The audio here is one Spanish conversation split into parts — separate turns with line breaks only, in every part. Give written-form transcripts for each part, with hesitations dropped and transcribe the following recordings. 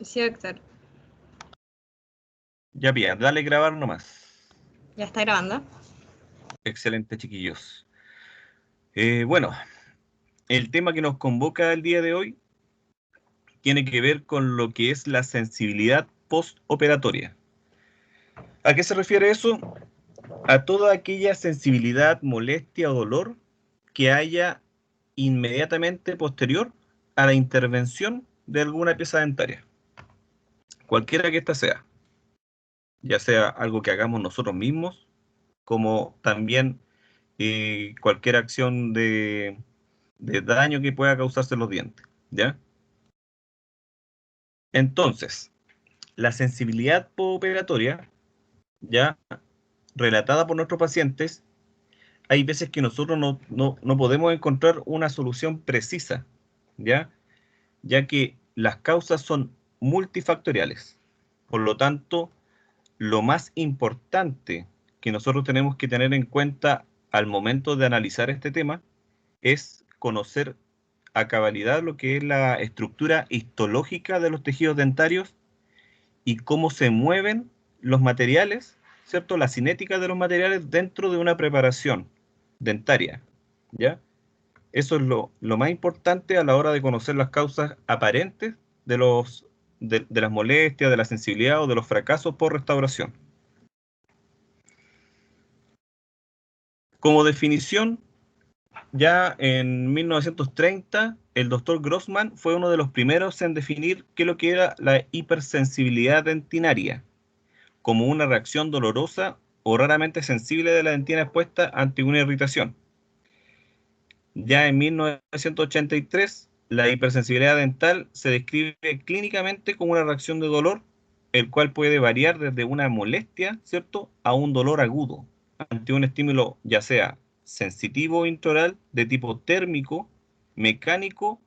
Sí, Héctor.
Ya, Pía, dale grabar nomás.
¿Ya está grabando?
Excelente, chiquillos. Bueno, el tema que nos convoca el día de hoy tiene que ver con lo que es la sensibilidad postoperatoria. ¿A qué se refiere eso? A toda aquella sensibilidad, molestia o dolor que haya inmediatamente posterior a la intervención de alguna pieza dentaria, cualquiera que ésta sea, ya sea algo que hagamos nosotros mismos, como también cualquier acción de daño que pueda causarse en los dientes, ¿ya? Entonces, la sensibilidad postoperatoria, ya relatada por nuestros pacientes, hay veces que nosotros no podemos encontrar una solución precisa, ¿ya? Ya que las causas son multifactoriales. Por lo tanto, lo más importante que nosotros tenemos que tener en cuenta al momento de analizar este tema es conocer a cabalidad lo que es la estructura histológica de los tejidos dentarios y cómo se mueven los materiales, ¿cierto? La cinética de los materiales dentro de una preparación dentaria, ¿ya? Eso es lo más importante a la hora de conocer las causas aparentes de las molestias, de la sensibilidad o de los fracasos por restauración. Como definición, ya en 1930, el doctor Grossman fue uno de los primeros en definir qué es lo que era la hipersensibilidad dentinaria, como una reacción dolorosa o raramente sensible de la dentina expuesta ante una irritación. Ya en 1983, la hipersensibilidad dental se describe clínicamente como una reacción de dolor, el cual puede variar desde una molestia, ¿cierto?, a un dolor agudo, ante un estímulo ya sea sensitivo o intraoral de tipo térmico, mecánico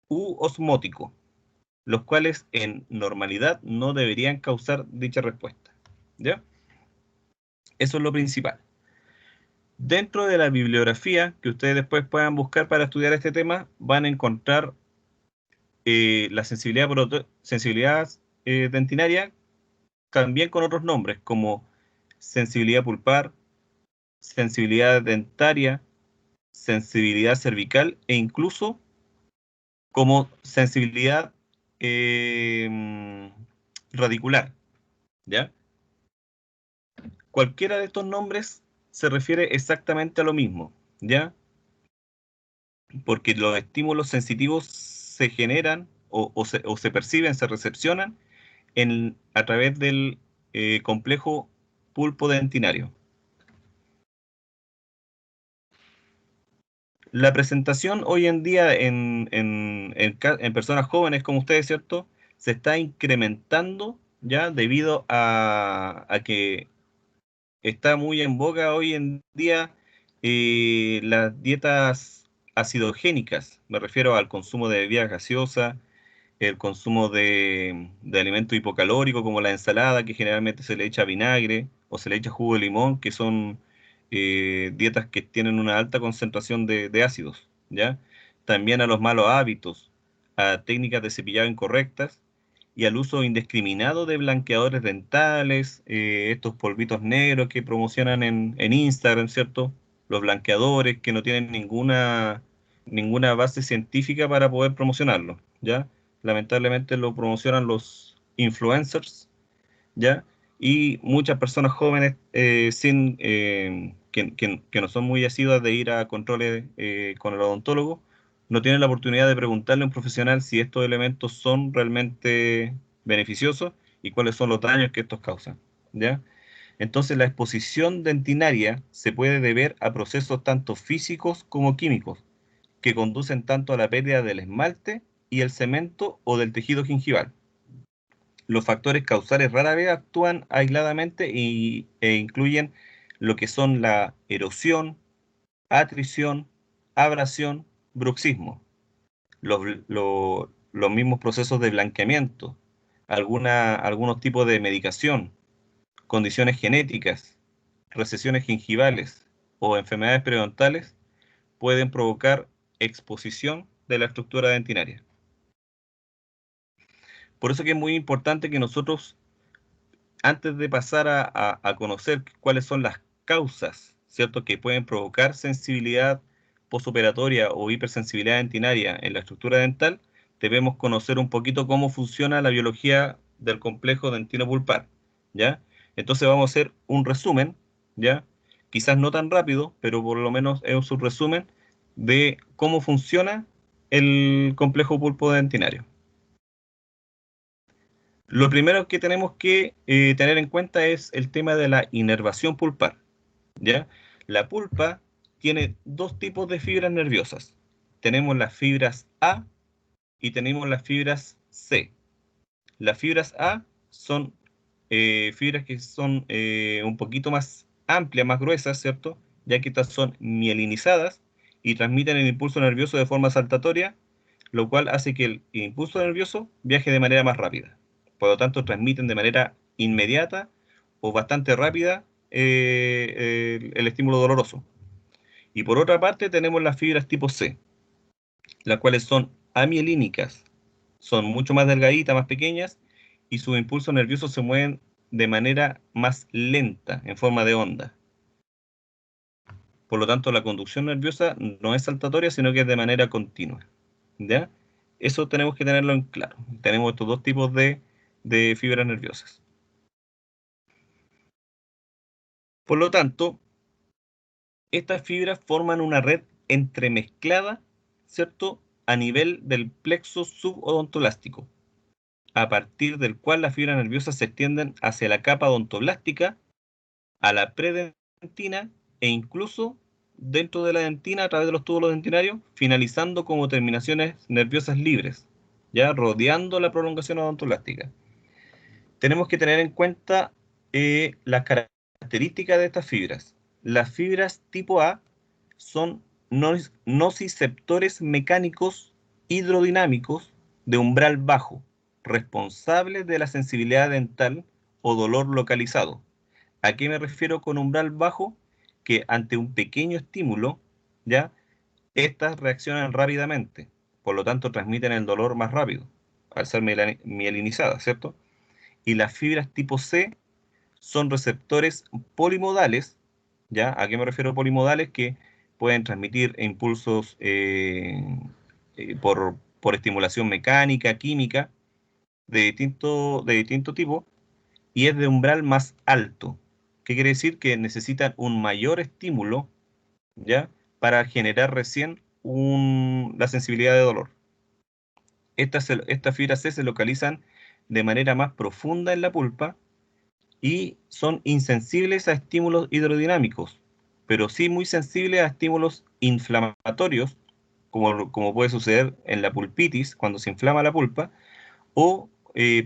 u osmótico, los cuales en normalidad no deberían causar dicha respuesta. ¿Ya? Eso es lo principal. Dentro de la bibliografía que ustedes después puedan buscar para estudiar este tema, van a encontrar la sensibilidad dentinaria también con otros nombres, como sensibilidad pulpar, sensibilidad dentaria, sensibilidad cervical e incluso como sensibilidad eh, radicular, ¿ya? Cualquiera de estos nombres se refiere exactamente a lo mismo, ¿ya? Porque los estímulos sensitivos se generan o se perciben, se recepcionan a través del complejo pulpo dentinario. La presentación hoy en día en personas jóvenes como ustedes, ¿cierto? Se está incrementando ya debido a que está muy en boga hoy en día las dietas acidogénicas. Me refiero al consumo de bebidas gaseosas, el consumo de alimentos hipocalóricos como la ensalada, que generalmente se le echa vinagre o se le echa jugo de limón, que son dietas que tienen una alta concentración de ácidos, ¿ya? También a los malos hábitos, a técnicas de cepillado incorrectas y al uso indiscriminado de blanqueadores dentales, estos polvitos negros que promocionan en Instagram, ¿cierto? Los blanqueadores que no tienen ninguna base científica para poder promocionarlo, ¿ya? Lamentablemente lo promocionan los influencers, ¿ya? Y muchas personas jóvenes que no son muy asiduas de ir a controles con el odontólogo, no tienen la oportunidad de preguntarle a un profesional si estos elementos son realmente beneficiosos y cuáles son los daños que estos causan, ¿ya? Entonces la exposición dentinaria se puede deber a procesos tanto físicos como químicos, que conducen tanto a la pérdida del esmalte y el cemento o del tejido gingival. Los factores causales rara vez actúan aisladamente e incluyen lo que son la erosión, atrición, abrasión, bruxismo, los mismos procesos de blanqueamiento, algunos tipos de medicación, condiciones genéticas, recesiones gingivales o enfermedades periodontales pueden provocar exposición de la estructura dentinaria. Por eso que es muy importante que nosotros, antes de pasar a conocer cuáles son las causas, ¿cierto?, que pueden provocar sensibilidad postoperatoria o hipersensibilidad dentinaria en la estructura dental, debemos conocer un poquito cómo funciona la biología del complejo dentino-pulpar, ¿ya? Entonces vamos a hacer un resumen, ¿ya? Quizás no tan rápido, pero por lo menos es un resumen de cómo funciona el complejo pulpo-dentinario. Lo primero que tenemos que tener en cuenta es el tema de la inervación pulpar, ¿ya? La pulpa tiene dos tipos de fibras nerviosas. Tenemos las fibras A y tenemos las fibras C. Las fibras A son fibras que son un poquito más amplias, más gruesas, ¿cierto? Ya que estas son mielinizadas y transmiten el impulso nervioso de forma saltatoria, lo cual hace que el impulso nervioso viaje de manera más rápida. Por lo tanto, transmiten de manera inmediata o bastante rápida el estímulo doloroso. Y por otra parte tenemos las fibras tipo C, las cuales son amielínicas, son mucho más delgaditas, más pequeñas, y sus impulsos nerviosos se mueven de manera más lenta, en forma de onda. Por lo tanto, la conducción nerviosa no es saltatoria, sino que es de manera continua. ¿Ya? Eso tenemos que tenerlo en claro. Tenemos estos dos tipos de fibras nerviosas. Por lo tanto, estas fibras forman una red entremezclada, ¿cierto?, a nivel del plexo subodontoblástico, a partir del cual las fibras nerviosas se extienden hacia la capa odontoblástica, a la predentina e incluso dentro de la dentina a través de los túbulos dentinarios, finalizando como terminaciones nerviosas libres, ya rodeando la prolongación odontoblástica. Tenemos que tener en cuenta las características de estas fibras. Las fibras tipo A son nociceptores mecánicos hidrodinámicos de umbral bajo, responsables de la sensibilidad dental o dolor localizado. ¿A qué me refiero con umbral bajo? Que ante un pequeño estímulo, ¿ya?, estas reaccionan rápidamente, por lo tanto transmiten el dolor más rápido, al ser mielinizadas, ¿cierto? Y las fibras tipo C son receptores polimodales, ¿ya? ¿A qué me refiero polimodales? Que pueden transmitir impulsos por estimulación mecánica, química, de distinto tipo, y es de umbral más alto. ¿Qué quiere decir? Que necesitan un mayor estímulo, ¿ya?, para generar recién la sensibilidad de dolor. Estas fibras C se localizan de manera más profunda en la pulpa y son insensibles a estímulos hidrodinámicos, pero sí muy sensibles a estímulos inflamatorios, como puede suceder en la pulpitis, cuando se inflama la pulpa, o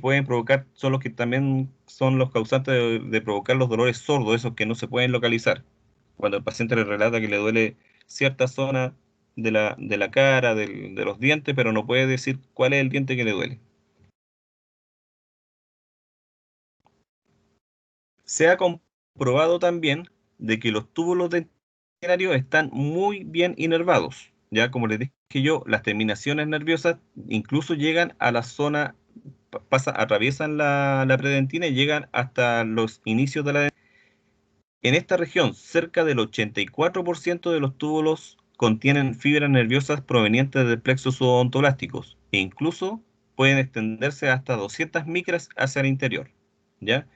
pueden provocar, son los que también son los causantes de provocar los dolores sordos, esos que no se pueden localizar. Cuando el paciente le relata que le duele cierta zona de la cara, de los dientes, pero no puede decir cuál es el diente que le duele. Se ha comprobado también de que los túbulos dentinarios están muy bien inervados. Ya como les dije yo, las terminaciones nerviosas incluso llegan a la zona, atraviesan la predentina y llegan hasta los inicios de la dentina. En esta región, cerca del 84% de los túbulos contienen fibras nerviosas provenientes del plexo subodontolásticos e incluso pueden extenderse hasta 200 micras hacia el interior, ¿ya?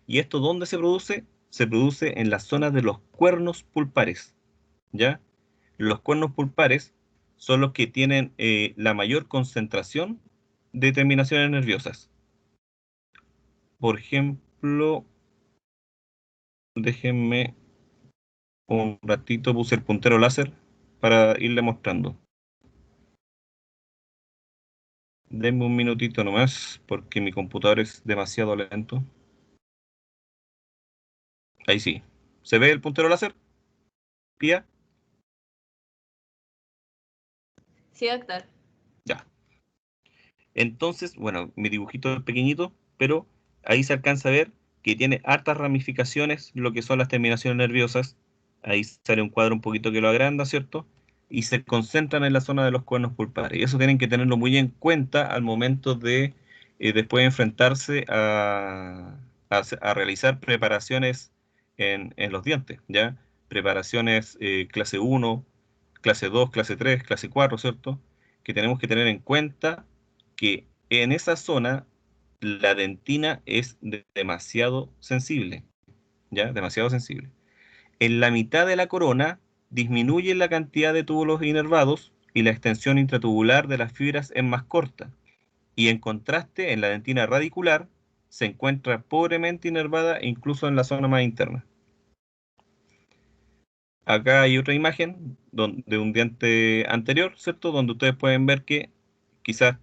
¿Y esto dónde se produce? Se produce en las zonas de los cuernos pulpares, ¿ya? Los cuernos pulpares son los que tienen la mayor concentración de terminaciones nerviosas. Por ejemplo, déjenme un ratito, puse el puntero láser para irle mostrando. Denme un minutito nomás, porque mi computador es demasiado lento. Ahí sí. ¿Se ve el puntero láser, Pía?
Sí, doctor.
Ya. Entonces, bueno, mi dibujito es pequeñito, pero ahí se alcanza a ver que tiene hartas ramificaciones, lo que son las terminaciones nerviosas. Ahí sale un cuadro un poquito que lo agranda, ¿cierto? Y se concentran en la zona de los cuernos pulpares. Y eso tienen que tenerlo muy en cuenta al momento de después enfrentarse a realizar preparaciones en los dientes, ¿ya? Preparaciones clase 1, clase 2, clase 3, clase 4, ¿cierto? Que tenemos que tener en cuenta que en esa zona la dentina es demasiado sensible, ¿ya? Demasiado sensible. En la mitad de la corona disminuye la cantidad de túbulos inervados y la extensión intratubular de las fibras es más corta. Y en contraste, en la dentina radicular se encuentra pobremente inervada incluso en la zona más interna. Acá hay otra imagen de un diente anterior, ¿cierto? Donde ustedes pueden ver que quizás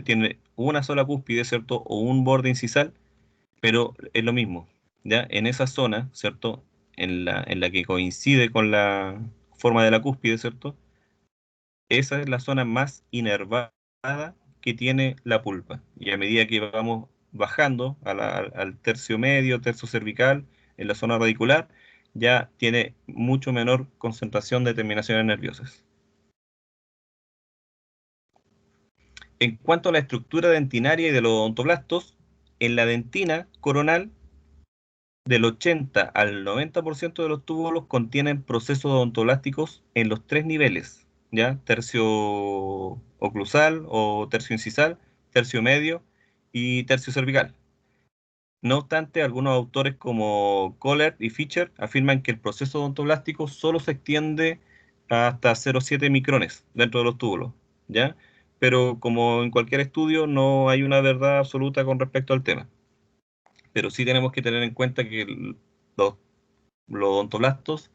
tiene una sola cúspide, ¿cierto? O un borde incisal, pero es lo mismo, ¿ya? En esa zona, ¿cierto? En la que coincide con la forma de la cúspide, ¿cierto? Esa es la zona más inervada que tiene la pulpa. Y a medida que vamos bajando al tercio medio, tercio cervical, en la zona radicular, ya tiene mucho menor concentración de terminaciones nerviosas. En cuanto a la estructura dentinaria y de los odontoblastos, en la dentina coronal, del 80 al 90% de los túbulos contienen procesos odontoblásticos en los tres niveles, ¿ya? Tercio oclusal o tercio incisal, tercio medio y tercio cervical. No obstante, algunos autores como Kohler y Fischer afirman que el proceso odontoblástico solo se extiende hasta 0,7 micrones dentro de los túbulos, ¿ya? Pero como en cualquier estudio, no hay una verdad absoluta con respecto al tema. Pero sí tenemos que tener en cuenta que los, los odontoblastos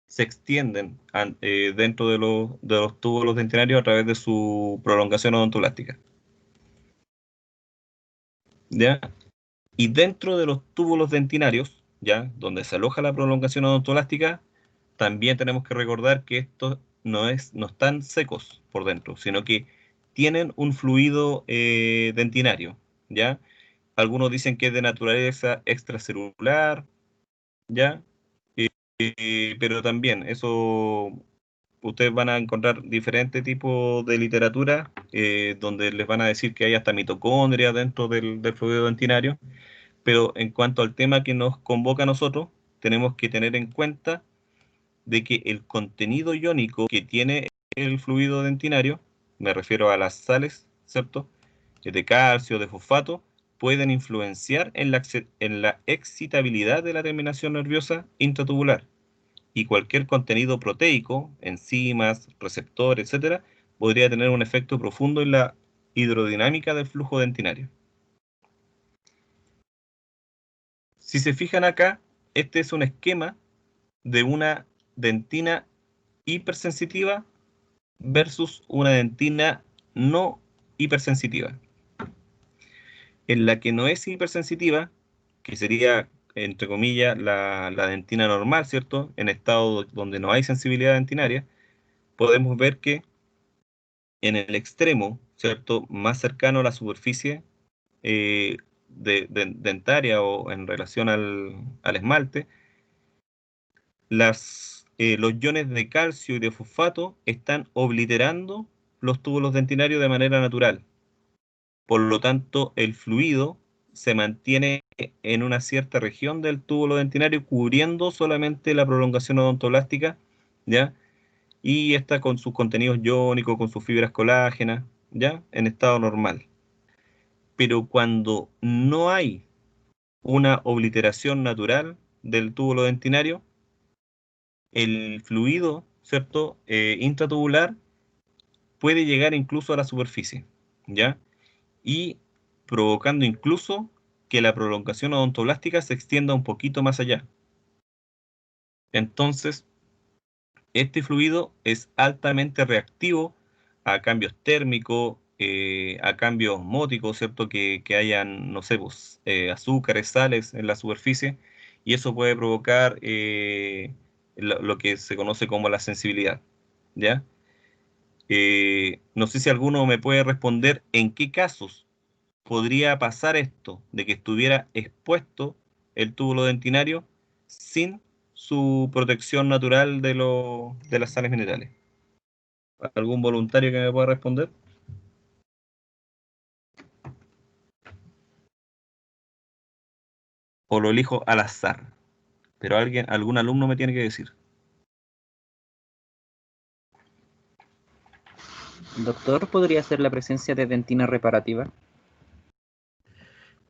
se extienden dentro de los túbulos dentinarios a través de su prolongación odontoblástica, ¿ya? Y dentro de los túbulos dentinarios, ¿ya? Donde se aloja la prolongación odontoblástica, también tenemos que recordar que estos no están secos por dentro, sino que tienen un fluido dentinario, ¿ya? Algunos dicen que es de naturaleza extracelular, ¿ya? Pero también eso ustedes van a encontrar diferentes tipos de literatura donde les van a decir que hay hasta mitocondria dentro del fluido dentinario, pero en cuanto al tema que nos convoca a nosotros, tenemos que tener en cuenta de que el contenido iónico que tiene el fluido dentinario, me refiero a las sales, ¿cierto? De calcio, de fosfato, pueden influenciar en la excitabilidad de la terminación nerviosa intratubular y cualquier contenido proteico, enzimas, receptores, etcétera, podría tener un efecto profundo en la hidrodinámica del flujo dentinario. Si se fijan acá, este es un esquema de una dentina hipersensitiva versus una dentina no hipersensitiva. En la que no es hipersensitiva, que sería, entre comillas, la dentina normal, ¿cierto? En estado donde no hay sensibilidad dentinaria, podemos ver que en el extremo, ¿cierto? Más cercano a la superficie dentaria o en relación al esmalte, los iones de calcio y de fosfato están obliterando los túbulos dentinarios de manera natural. Por lo tanto, el fluido se mantiene en una cierta región del túbulo dentinario, cubriendo solamente la prolongación odontoblástica, ¿ya? Y está con sus contenidos iónicos, con sus fibras colágenas, ¿ya? En estado normal. Pero cuando no hay una obliteración natural del túbulo dentinario, el fluido, ¿cierto? Intratubular puede llegar incluso a la superficie, ¿ya? Y provocando incluso que la prolongación odontoblástica se extienda un poquito más allá. Entonces, este fluido es altamente reactivo a cambios térmicos, a cambios osmóticos, ¿cierto? Que hayan, no sé, pues, azúcares, sales en la superficie, y eso puede provocar lo que se conoce como la sensibilidad, ¿ya? No sé si alguno me puede responder en qué casos podría pasar esto, de que estuviera expuesto el túbulo dentinario sin su protección natural de las sales minerales. ¿Algún voluntario que me pueda responder? o lo elijo al azar? Pero algún alumno me tiene que decir.
Doctor, ¿podría ser la presencia de dentina reparativa?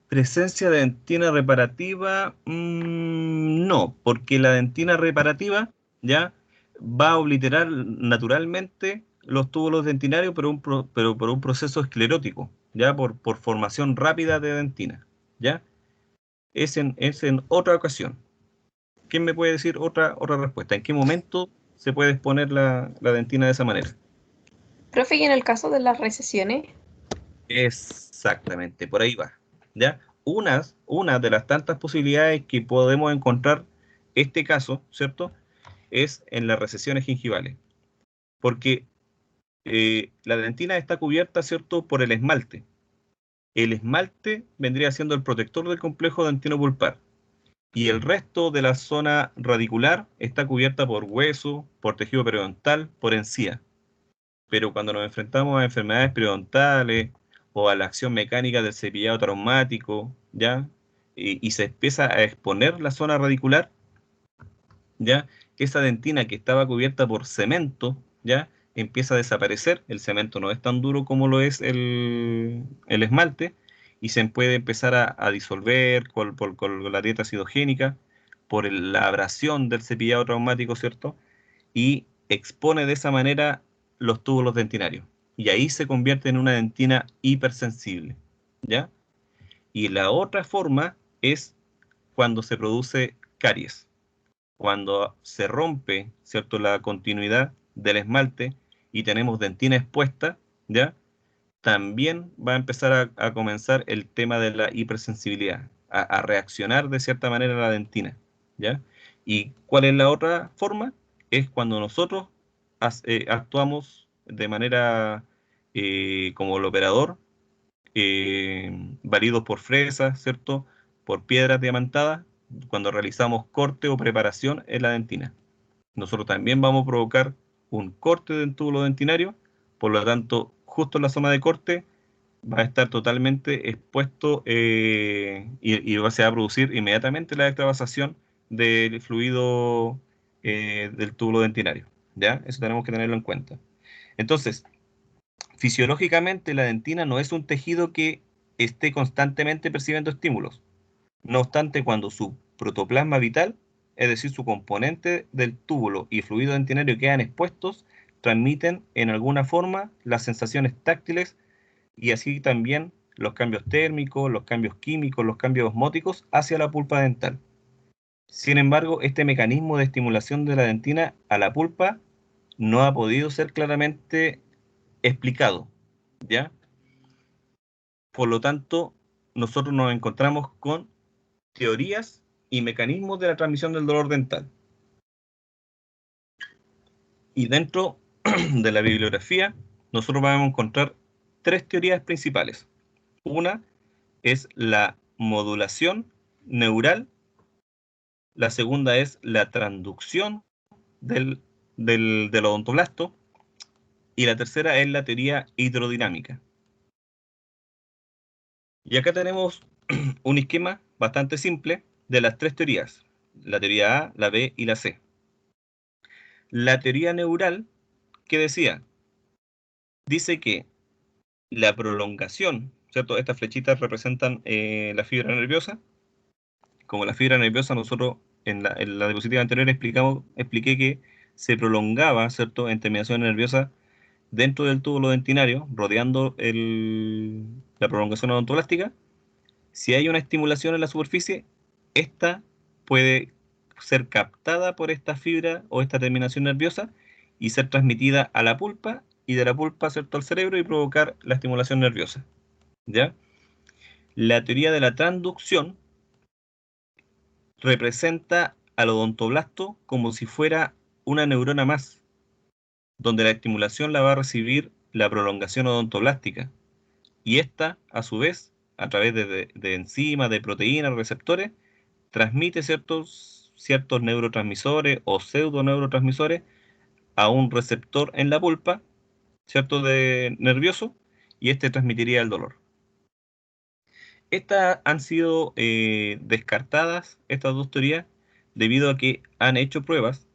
Presencia de dentina reparativa, no, porque la dentina reparativa ya va a obliterar naturalmente los túbulos dentinarios, pero por un proceso esclerótico, ya por formación rápida de dentina, ya. Es en otra ocasión. ¿Quién me puede decir otra respuesta? ¿En qué momento se puede exponer la dentina de esa manera?
Profe, y en el caso de las recesiones,
Exactamente, por ahí va. ¿Ya? Una de las tantas posibilidades que podemos encontrar este caso, ¿cierto? Es en las recesiones gingivales. Porque la dentina está cubierta, ¿cierto? Por el esmalte. El esmalte vendría siendo el protector del complejo dentino-pulpar. Y el resto de la zona radicular está cubierta por hueso, por tejido periodontal, por encía. Pero cuando nos enfrentamos a enfermedades periodontales o a la acción mecánica del cepillado traumático, ¿ya? Y se empieza a exponer la zona radicular, ¿ya? Esa dentina que estaba cubierta por cemento, ¿ya? Empieza a desaparecer, el cemento no es tan duro como lo es el esmalte, y se puede empezar a disolver con la dieta acidogénica, por la abrasión del cepillado traumático, ¿cierto? Y expone de esa manera los túbulos dentinarios. Y ahí se convierte en una dentina hipersensible, ¿ya? Y la otra forma es cuando se produce caries, cuando se rompe, ¿cierto?, la continuidad del esmalte y tenemos dentina expuesta, ¿ya? También va a empezar a comenzar el tema de la hipersensibilidad, a reaccionar de cierta manera a la dentina, ¿ya? ¿Y cuál es la otra forma? Es cuando nosotros actuamos de manera como el operador, válidos por fresas, ¿cierto? Por piedras diamantadas, cuando realizamos corte o preparación en la dentina. Nosotros también vamos a provocar un corte del túbulo dentinario, por lo tanto, justo en la zona de corte va a estar totalmente expuesto y se va a producir inmediatamente la extravasación del fluido del túbulo dentinario. ¿Ya? Eso tenemos que tenerlo en cuenta. Entonces, fisiológicamente la dentina no es un tejido que esté constantemente percibiendo estímulos. No obstante, cuando su protoplasma vital, es decir, su componente del túbulo y fluido dentinario quedan expuestos, transmiten en alguna forma las sensaciones táctiles y así también los cambios térmicos, los cambios químicos, los cambios osmóticos hacia la pulpa dental. Sin embargo, este mecanismo de estimulación de la dentina a la pulpa no ha podido ser claramente explicado, ¿ya? Por lo tanto, nosotros nos encontramos con teorías y mecanismos de la transmisión del dolor dental. Y dentro de la bibliografía, nosotros vamos a encontrar tres teorías principales. Una es la modulación neural, la segunda es la transducción del odontoblasto, y la tercera es la teoría hidrodinámica. Y acá tenemos un esquema bastante simple de las tres teorías, la teoría A, la B y la C. La teoría neural, ¿qué decía? Dice que la prolongación, ¿cierto? Estas flechitas representan la fibra nerviosa. Como la fibra nerviosa, nosotros en la diapositiva anterior expliqué que se prolongaba, ¿cierto?, en terminación nerviosa dentro del túbulo dentinario, rodeando la prolongación odontoblástica. Si hay una estimulación en la superficie, esta puede ser captada por esta fibra o esta terminación nerviosa y ser transmitida a la pulpa y de la pulpa, ¿cierto?, al cerebro y provocar la estimulación nerviosa, ¿ya? La teoría de la transducción representa al odontoblasto como si fuera una neurona más, donde la estimulación la va a recibir la prolongación odontoblástica y esta, a su vez, a través de enzimas, de proteínas, receptores, transmite ciertos neurotransmisores o pseudoneurotransmisores a un receptor en la pulpa, ¿cierto?, de nervioso, y este transmitiría el dolor. Estas han sido descartadas, estas dos teorías, debido a que han hecho pruebas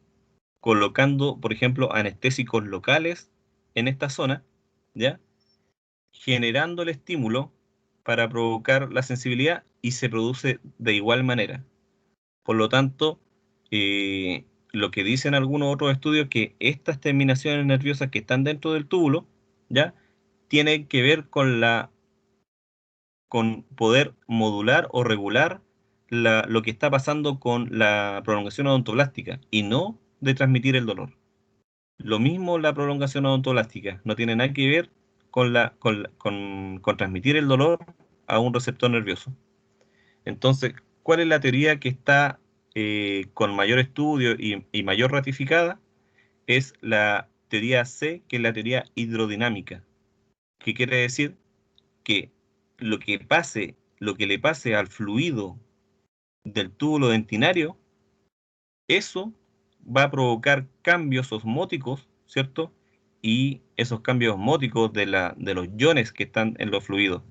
colocando, por ejemplo, anestésicos locales en esta zona, ¿ya? Generando el estímulo para provocar la sensibilidad y se produce de igual manera. Por lo tanto, lo que dicen algunos otros estudios que estas terminaciones nerviosas que están dentro del túbulo, ¿ya? Tienen que ver con poder modular o regular lo que está pasando con la prolongación odontoblástica y no de transmitir el dolor. Lo mismo la prolongación odontoblástica, no tiene nada que ver con transmitir el dolor a un receptor nervioso. Entonces, ¿cuál es la teoría que está con mayor estudio y mayor ratificada? Es la teoría C, que es la teoría hidrodinámica, que quiere decir que lo que le pase al fluido del túbulo dentinario, eso va a provocar cambios osmóticos, ¿cierto? Y esos cambios osmóticos de los iones que están en los fluidos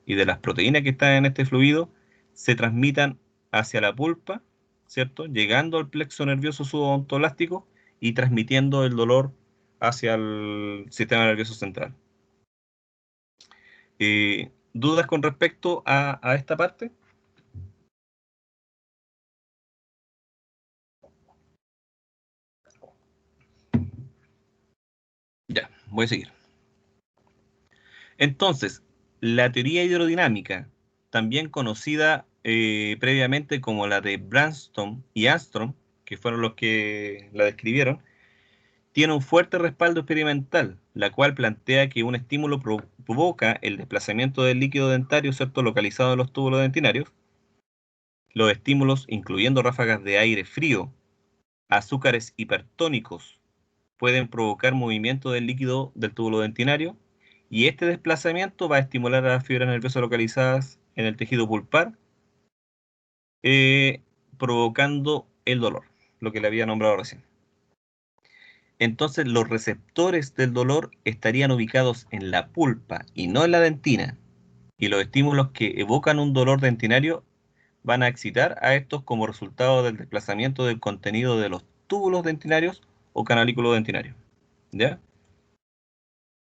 y de las proteínas que están en este fluido se transmitan hacia la pulpa, ¿cierto? Llegando al plexo nervioso subodontoblástico y transmitiendo el dolor hacia el sistema nervioso central. ¿Dudas con respecto a esta parte? Ya, voy a seguir. Entonces, la teoría hidrodinámica, también conocida previamente como la de Brandstone y Armstrong, que fueron los que la describieron, tiene un fuerte respaldo experimental, la cual plantea que un estímulo provoca el desplazamiento del líquido dentario, ¿cierto?, localizado en los túbulos dentinarios. Los estímulos, incluyendo ráfagas de aire frío, azúcares hipertónicos, pueden provocar movimiento del líquido del túbulo dentinario, y este desplazamiento va a estimular a las fibras nerviosas localizadas en el tejido pulpar, provocando el dolor, lo que le había nombrado recién. Entonces los receptores del dolor estarían ubicados en la pulpa y no en la dentina, y los estímulos que evocan un dolor dentinario van a excitar a estos como resultado del desplazamiento del contenido de los túbulos dentinarios o canalículos dentinarios, ¿ya?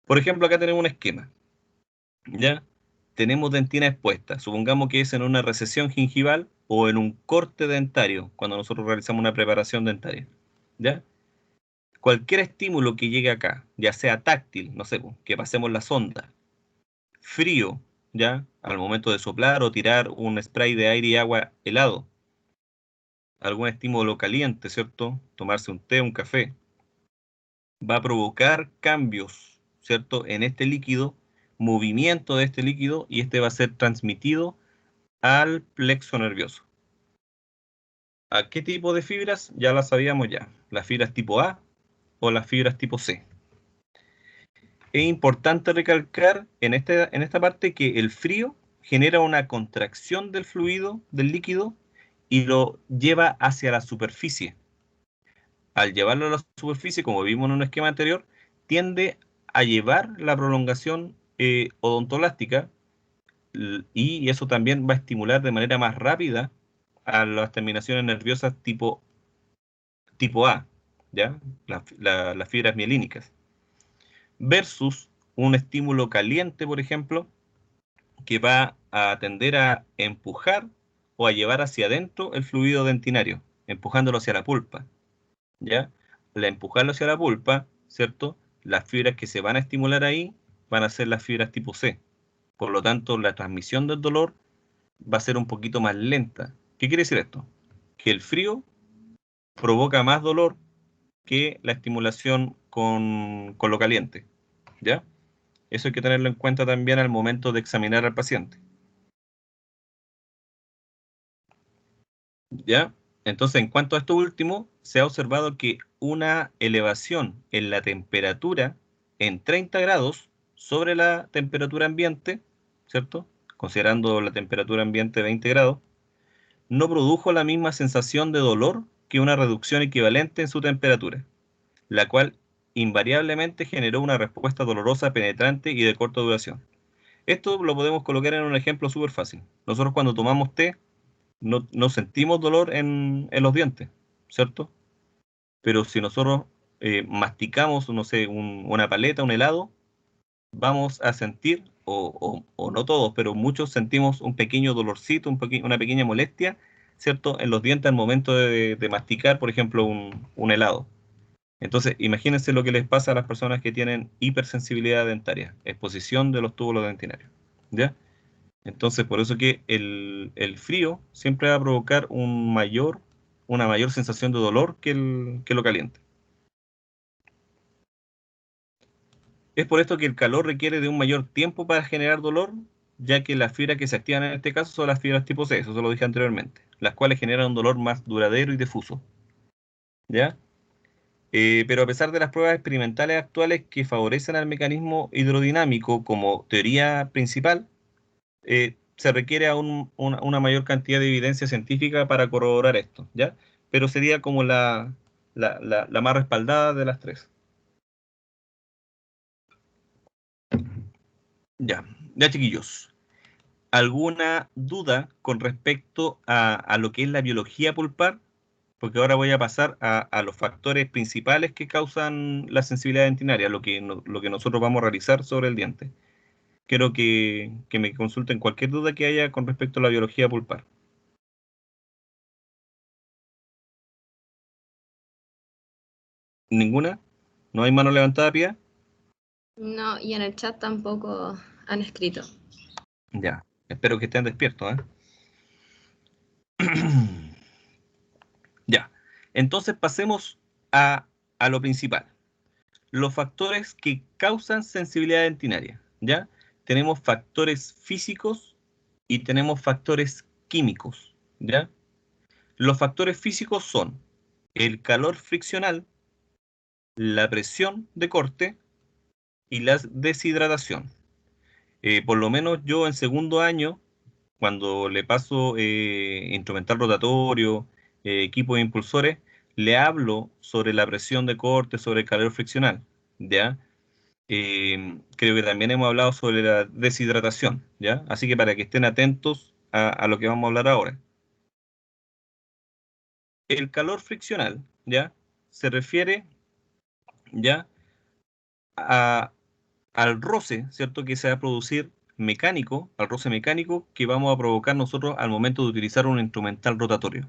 Por ejemplo, acá tenemos un esquema, ¿ya? Tenemos dentina expuesta, supongamos que es en una recesión gingival o en un corte dentario, cuando nosotros realizamos una preparación dentaria, ¿ya? Cualquier estímulo que llegue acá, ya sea táctil, no sé, que pasemos la sonda, frío, ¿ya? Al momento de soplar o tirar un spray de aire y agua helado, algún estímulo caliente, ¿cierto? Tomarse un té, un café, va a provocar cambios, ¿cierto? En este líquido, movimiento de este líquido, y este va a ser transmitido al plexo nervioso. ¿A qué tipo de fibras? Ya las sabíamos ya. Las fibras tipo A o las fibras tipo C. Es importante recalcar en esta parte que el frío genera una contracción del fluido, del líquido, y lo lleva hacia la superficie. Al llevarlo a la superficie, como vimos en un esquema anterior, tiende a llevar la prolongación odontoblástica, y eso también va a estimular de manera más rápida a las terminaciones nerviosas tipo A, ¿ya? Las fibras mielínicas, versus un estímulo caliente, por ejemplo, que va a tender a empujar o a llevar hacia adentro el fluido dentinario, empujándolo hacia la pulpa, ¿ya? Al empujarlo hacia la pulpa, ¿cierto? Las fibras que se van a estimular ahí van a ser las fibras tipo C. Por lo tanto, la transmisión del dolor va a ser un poquito más lenta. ¿Qué quiere decir esto? Que el frío provoca más dolor que la estimulación con lo caliente, ¿ya? Eso hay que tenerlo en cuenta también al momento de examinar al paciente, ¿ya? Entonces, en cuanto a esto último, se ha observado que una elevación en la temperatura en 30 grados sobre la temperatura ambiente, ¿cierto? Considerando la temperatura ambiente de 20 grados, no produjo la misma sensación de dolor que una reducción equivalente en su temperatura, la cual invariablemente generó una respuesta dolorosa, penetrante y de corta duración. Esto lo podemos colocar en un ejemplo súper fácil. Nosotros cuando tomamos té no sentimos dolor en los dientes, ¿cierto? Pero si nosotros masticamos, no sé, una paleta, un helado, vamos a sentir, o no todos, pero muchos sentimos un pequeño dolorcito, una pequeña molestia, ¿cierto? En los dientes al momento de masticar, por ejemplo, un helado. Entonces, imagínense lo que les pasa a las personas que tienen hipersensibilidad dentaria, exposición de los túbulos dentinarios, ¿ya? Entonces, por eso que el frío siempre va a provocar una mayor sensación de dolor que lo caliente. Es por esto que el calor requiere de un mayor tiempo para generar dolor, ya que las fibras que se activan en este caso son las fibras tipo C, eso se lo dije anteriormente, las cuales generan un dolor más duradero y difuso, ¿ya? Pero a pesar de las pruebas experimentales actuales que favorecen al mecanismo hidrodinámico como teoría principal, se requiere aún una mayor cantidad de evidencia científica para corroborar esto, ¿ya? Pero sería como la más respaldada de las tres. Ya, ya chiquillos. ¿Alguna duda con respecto a lo que es la biología pulpar? Porque ahora voy a pasar a los factores principales que causan la sensibilidad dentinaria, lo que nosotros vamos a realizar sobre el diente. Quiero que me consulten cualquier duda que haya con respecto a la biología pulpar. ¿Ninguna? ¿No hay mano levantada, Pía?
No, y en el chat tampoco han escrito.
Ya, espero que estén despiertos, ¿eh? Ya, entonces pasemos a lo principal. Los factores que causan sensibilidad dentinaria, ¿ya? Tenemos factores físicos y tenemos factores químicos, ¿ya? Los factores físicos son el calor friccional, la presión de corte y la deshidratación. Por lo menos yo en segundo año, cuando le paso instrumental rotatorio, equipo de impulsores, le hablo sobre la presión de corte, sobre el calor friccional, ¿ya? Creo que también hemos hablado sobre la deshidratación, ¿ya? Así que para que estén atentos a lo que vamos a hablar ahora. El calor friccional, ¿ya? Se refiere, ¿ya? a- al roce, ¿cierto? Que se va a producir mecánico, al roce mecánico que vamos a provocar nosotros al momento de utilizar un instrumental rotatorio,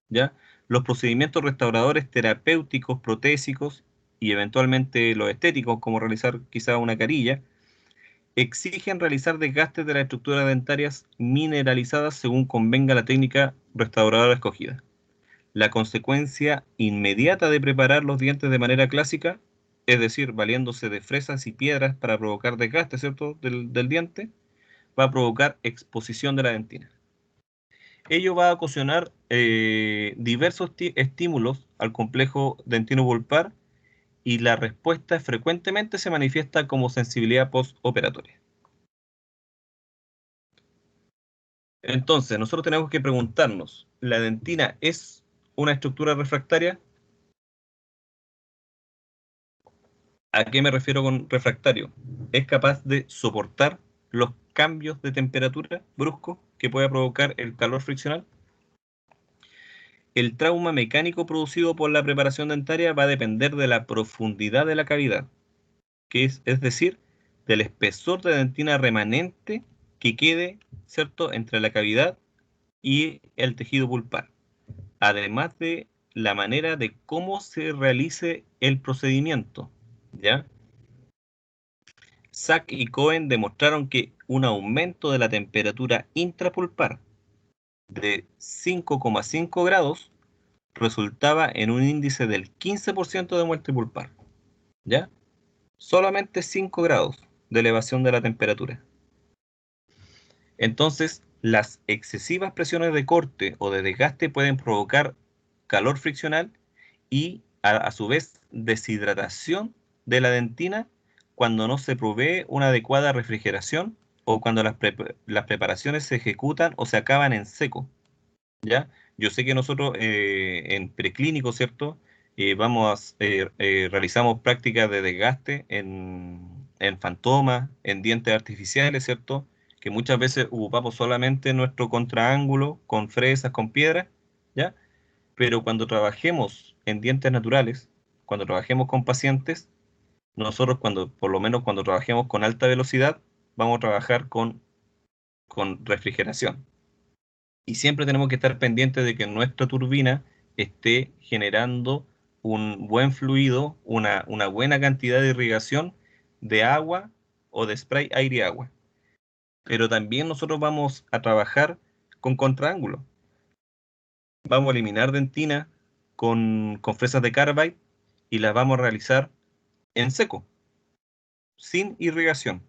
¿ya? Los procedimientos restauradores terapéuticos, protésicos y eventualmente los estéticos, como realizar quizá una carilla, exigen realizar desgastes de las estructuras dentarias mineralizadas según convenga la técnica restauradora escogida. La consecuencia inmediata de preparar los dientes de manera clásica, es decir, valiéndose de fresas y piedras para provocar desgaste, ¿cierto?, del diente, va a provocar exposición de la dentina. Ello va a ocasionar diversos estímulos al complejo dentino-pulpar y la respuesta frecuentemente se manifiesta como sensibilidad postoperatoria. Entonces, nosotros tenemos que preguntarnos, ¿la dentina es una estructura refractaria? ¿A qué me refiero con refractario? Es capaz de soportar los cambios de temperatura bruscos que pueda provocar el calor friccional. El trauma mecánico producido por la preparación dentaria va a depender de la profundidad de la cavidad, es decir, del espesor de dentina remanente que quede, ¿cierto?, entre la cavidad y el tejido pulpar, además de la manera de cómo se realice el procedimiento, ¿ya? Sack y Cohen demostraron que un aumento de la temperatura intrapulpar de 5,5 grados resultaba en un índice del 15% de muerte pulpar, ¿ya? Solamente 5 grados de elevación de la temperatura. Entonces, las excesivas presiones de corte o de desgaste pueden provocar calor friccional y, a su vez, deshidratación de la dentina cuando no se provee una adecuada refrigeración o cuando las preparaciones se ejecutan o se acaban en seco, ¿ya? Yo sé que nosotros en preclínico, ¿cierto? Realizamos prácticas de desgaste en fantomas, en dientes artificiales, ¿cierto? Que muchas veces ocupamos solamente nuestro contraángulo con fresas, con piedras, ¿ya? Pero cuando trabajemos en dientes naturales, cuando trabajemos con pacientes, nosotros por lo menos cuando trabajemos con alta velocidad, vamos a trabajar con refrigeración. Y siempre tenemos que estar pendientes de que nuestra turbina esté generando un buen fluido, una buena cantidad de irrigación de agua o de spray aire-agua. Pero también nosotros vamos a trabajar con contraángulo. Vamos a eliminar dentina con fresas de carbide y las vamos a realizar en seco, sin irrigación,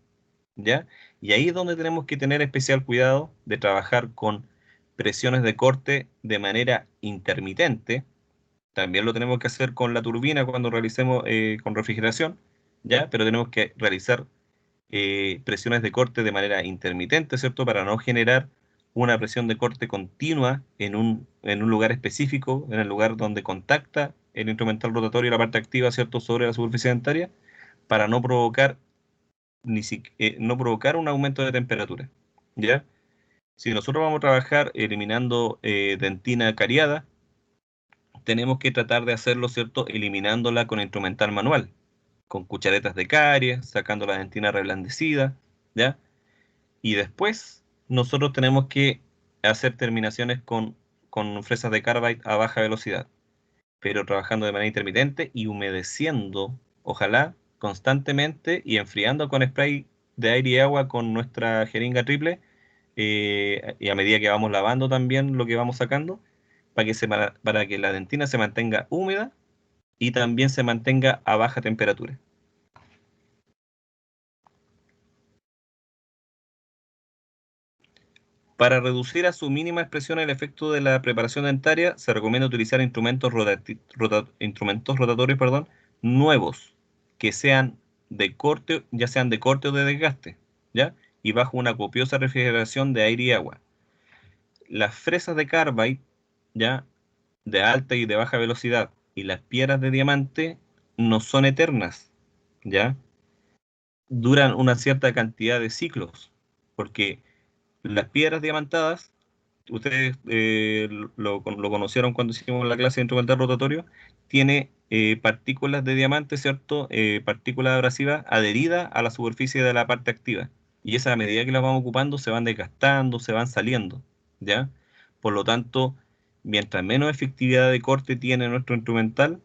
¿ya? Y ahí es donde tenemos que tener especial cuidado de trabajar con presiones de corte de manera intermitente. También lo tenemos que hacer con la turbina cuando realicemos con refrigeración, ¿ya? Pero tenemos que realizar presiones de corte de manera intermitente, ¿cierto? Para no generar una presión de corte continua en un lugar específico, en el lugar donde contacta el instrumental rotatorio y la parte activa, ¿cierto? Sobre la superficie dentaria, para no provocar, no provocar un aumento de temperatura, ¿ya? Si nosotros vamos a trabajar eliminando dentina cariada, tenemos que tratar de hacerlo, ¿cierto? Eliminándola con instrumental manual, con cucharetas de caries, sacando la dentina reblandecida, ¿ya? Y después nosotros tenemos que hacer terminaciones con fresas de carbide a baja velocidad, pero trabajando de manera intermitente y humedeciendo, ojalá, constantemente y enfriando con spray de aire y agua con nuestra jeringa triple, y a medida que vamos lavando también lo que vamos sacando, para que la dentina se mantenga húmeda y también se mantenga a baja temperatura. Para reducir a su mínima expresión el efecto de la preparación dentaria, se recomienda utilizar instrumentos rotatorios, perdón, nuevos, que sean de corte, ya sean de corte o de desgaste, ¿ya? Y bajo una copiosa refrigeración de aire y agua. Las fresas de carbide, ¿ya? De alta y de baja velocidad, y las piedras de diamante no son eternas, ¿ya? Duran una cierta cantidad de ciclos, porque las piedras diamantadas, ustedes lo conocieron cuando hicimos la clase de instrumental rotatorio, tiene partículas de diamante, ¿cierto? Partículas abrasivas adheridas a la superficie de la parte activa. Y esa, a medida que las vamos ocupando, se van desgastando, se van saliendo, ¿ya? Por lo tanto, mientras menos efectividad de corte tiene nuestro instrumental,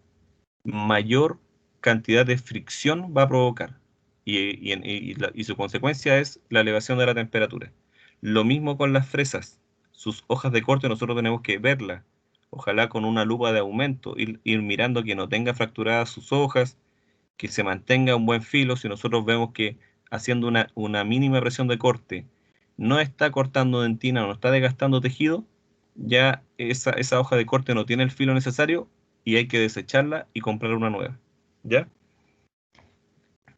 mayor cantidad de fricción va a provocar. Y su consecuencia es la elevación de la temperatura. Lo mismo con las fresas. Sus hojas de corte nosotros tenemos que verlas, ojalá con una lupa de aumento, ir mirando que no tenga fracturadas sus hojas, que se mantenga un buen filo. Si nosotros vemos que haciendo una mínima presión de corte no está cortando dentina o no está desgastando tejido, ya esa hoja de corte no tiene el filo necesario y hay que desecharla y comprar una nueva, ¿ya?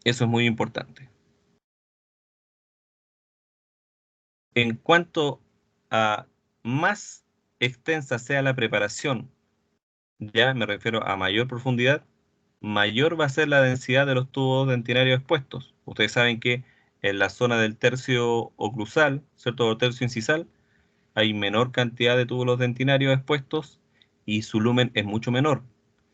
Eso es muy importante. En cuanto a más extensa sea la preparación, ya me refiero a mayor profundidad, mayor va a ser la densidad de los tubos dentinarios expuestos. Ustedes saben que en la zona del tercio oclusal, ¿cierto? O tercio incisal, hay menor cantidad de túbulos dentinarios expuestos y su lumen es mucho menor.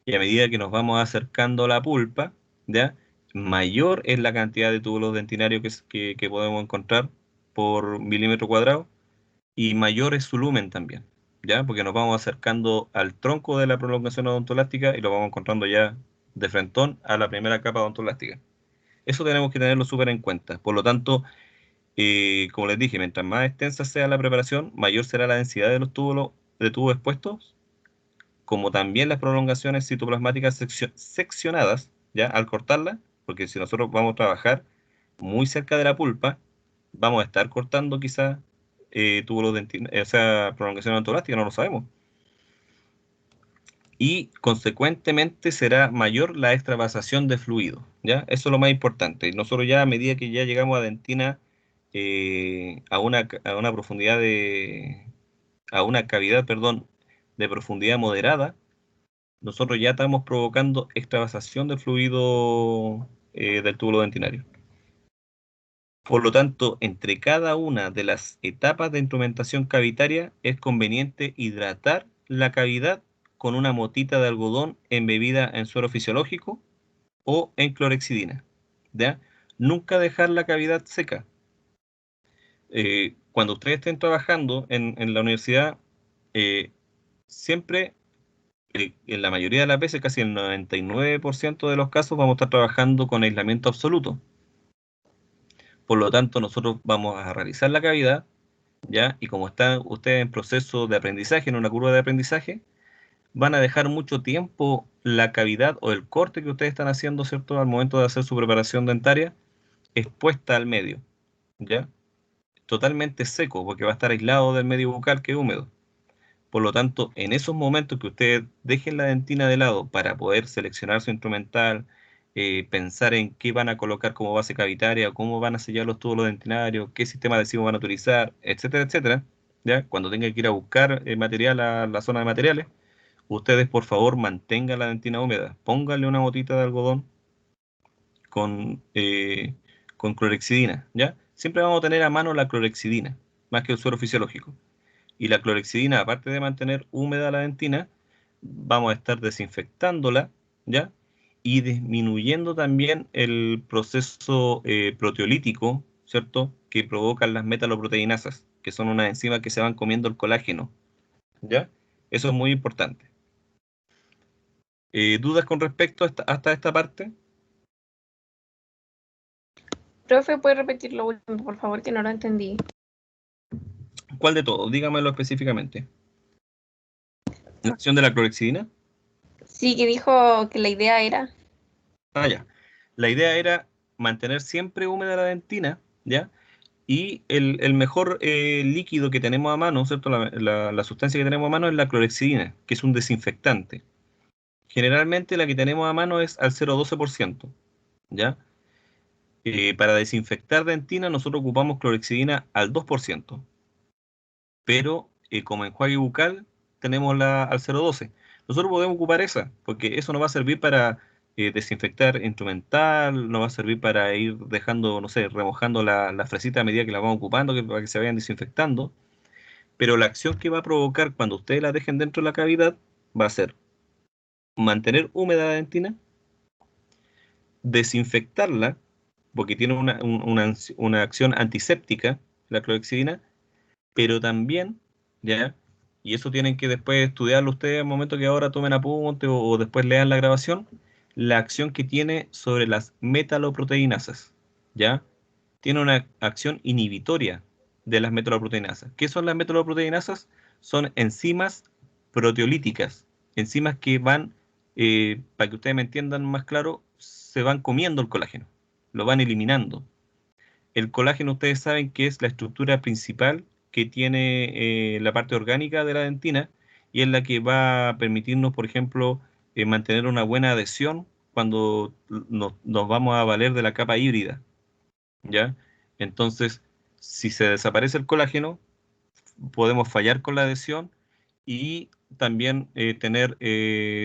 Y a medida que nos vamos acercando a la pulpa, ¿ya? Mayor es la cantidad de túbulos dentinarios que podemos encontrar por milímetro cuadrado y mayor es su lumen también, ¿ya? Porque nos vamos acercando al tronco de la prolongación odontolástica y lo vamos encontrando ya de frentón a la primera capa odontolástica. Eso tenemos que tenerlo súper en cuenta. Por lo tanto, como les dije, mientras más extensa sea la preparación, mayor será la densidad de los tubos expuestos, como también las prolongaciones citoplasmáticas seccionadas, ¿ya? Al cortarla, porque si nosotros vamos a trabajar muy cerca de la pulpa, vamos a estar cortando quizás túbulos dentinarios, o sea, prolongación odontolástica, no lo sabemos. Y consecuentemente será mayor la extravasación de fluido, ¿ya? Eso es lo más importante. Nosotros ya a medida que ya llegamos a dentina, a una profundidad a una cavidad, perdón, de profundidad moderada, nosotros ya estamos provocando extravasación del fluido del túbulo dentinario. Por lo tanto, entre cada una de las etapas de instrumentación cavitaria es conveniente hidratar la cavidad con una motita de algodón embebida en suero fisiológico o en clorexidina, ¿ya? Nunca dejar la cavidad seca. Cuando ustedes estén trabajando en la universidad, siempre, en la mayoría de las veces, casi el 99% de los casos, vamos a estar trabajando con aislamiento absoluto. Por lo tanto, nosotros vamos a realizar la cavidad, ¿ya? Y como están ustedes en proceso de aprendizaje, en una curva de aprendizaje, van a dejar mucho tiempo la cavidad o el corte que ustedes están haciendo, ¿cierto? Al momento de hacer su preparación dentaria, expuesta al medio, ¿ya? Totalmente seco, porque va a estar aislado del medio bucal que es húmedo. Por lo tanto, en esos momentos que ustedes dejen la dentina de lado para poder seleccionar su instrumental, pensar en qué van a colocar como base cavitaria, cómo van a sellar los tubos dentinarios, qué sistema adhesivo van a utilizar, etcétera, etcétera, ¿ya? Cuando tengan que ir a buscar material a la zona de materiales, ustedes por favor mantengan la dentina húmeda, pónganle una gotita de algodón con, con clorexidina, ¿ya? Siempre vamos a tener a mano la clorexidina, más que el suero fisiológico. Y la clorexidina, aparte de mantener húmeda la dentina, vamos a estar desinfectándola, ¿ya? Y disminuyendo también el proceso proteolítico, ¿cierto? Que provocan las metaloproteinasas, que son unas enzimas que se van comiendo el colágeno, ¿ya? Eso es muy importante. ¿Dudas con respecto hasta esta parte?
Profe, ¿puede repetir lo último, por favor, que no lo entendí?
¿Cuál de todos? Dígamelo específicamente. ¿La acción de la clorexidina?
Sí, que dijo que la idea era...
Ah, ya. La idea era mantener siempre húmeda la dentina, ¿ya? Y el mejor líquido que tenemos a mano, ¿cierto? La sustancia que tenemos a mano es la clorexidina, que es un desinfectante. Generalmente la que tenemos a mano es al 0,12%, ¿ya? Para desinfectar dentina nosotros ocupamos clorexidina al 2%, pero como enjuague bucal tenemos la al 0,12. Nosotros podemos ocupar esa, porque eso nos va a servir para desinfectar instrumental, nos va a servir para ir dejando, no sé, remojando la fresita a medida que la vamos ocupando, para que se vayan desinfectando. Pero la acción que va a provocar cuando ustedes la dejen dentro de la cavidad va a ser mantener húmeda la dentina, desinfectarla, porque tiene una acción antiséptica, la clorexidina, pero también, ¿ya? Y eso tienen que después estudiarlo ustedes al momento que ahora tomen apunte o después lean la grabación, la acción que tiene sobre las metaloproteinasas, ¿ya? Tiene una acción inhibitoria de las metaloproteinasas. ¿Qué son las metaloproteinasas? Son enzimas proteolíticas, enzimas que van, para que ustedes me entiendan más claro, se van comiendo el colágeno, lo van eliminando. El colágeno ustedes saben que es la estructura principal que tiene la parte orgánica de la dentina y es la que va a permitirnos, por ejemplo, mantener una buena adhesión cuando nos vamos a valer de la capa híbrida, ¿ya? Entonces, si se desaparece el colágeno, podemos fallar con la adhesión y también tener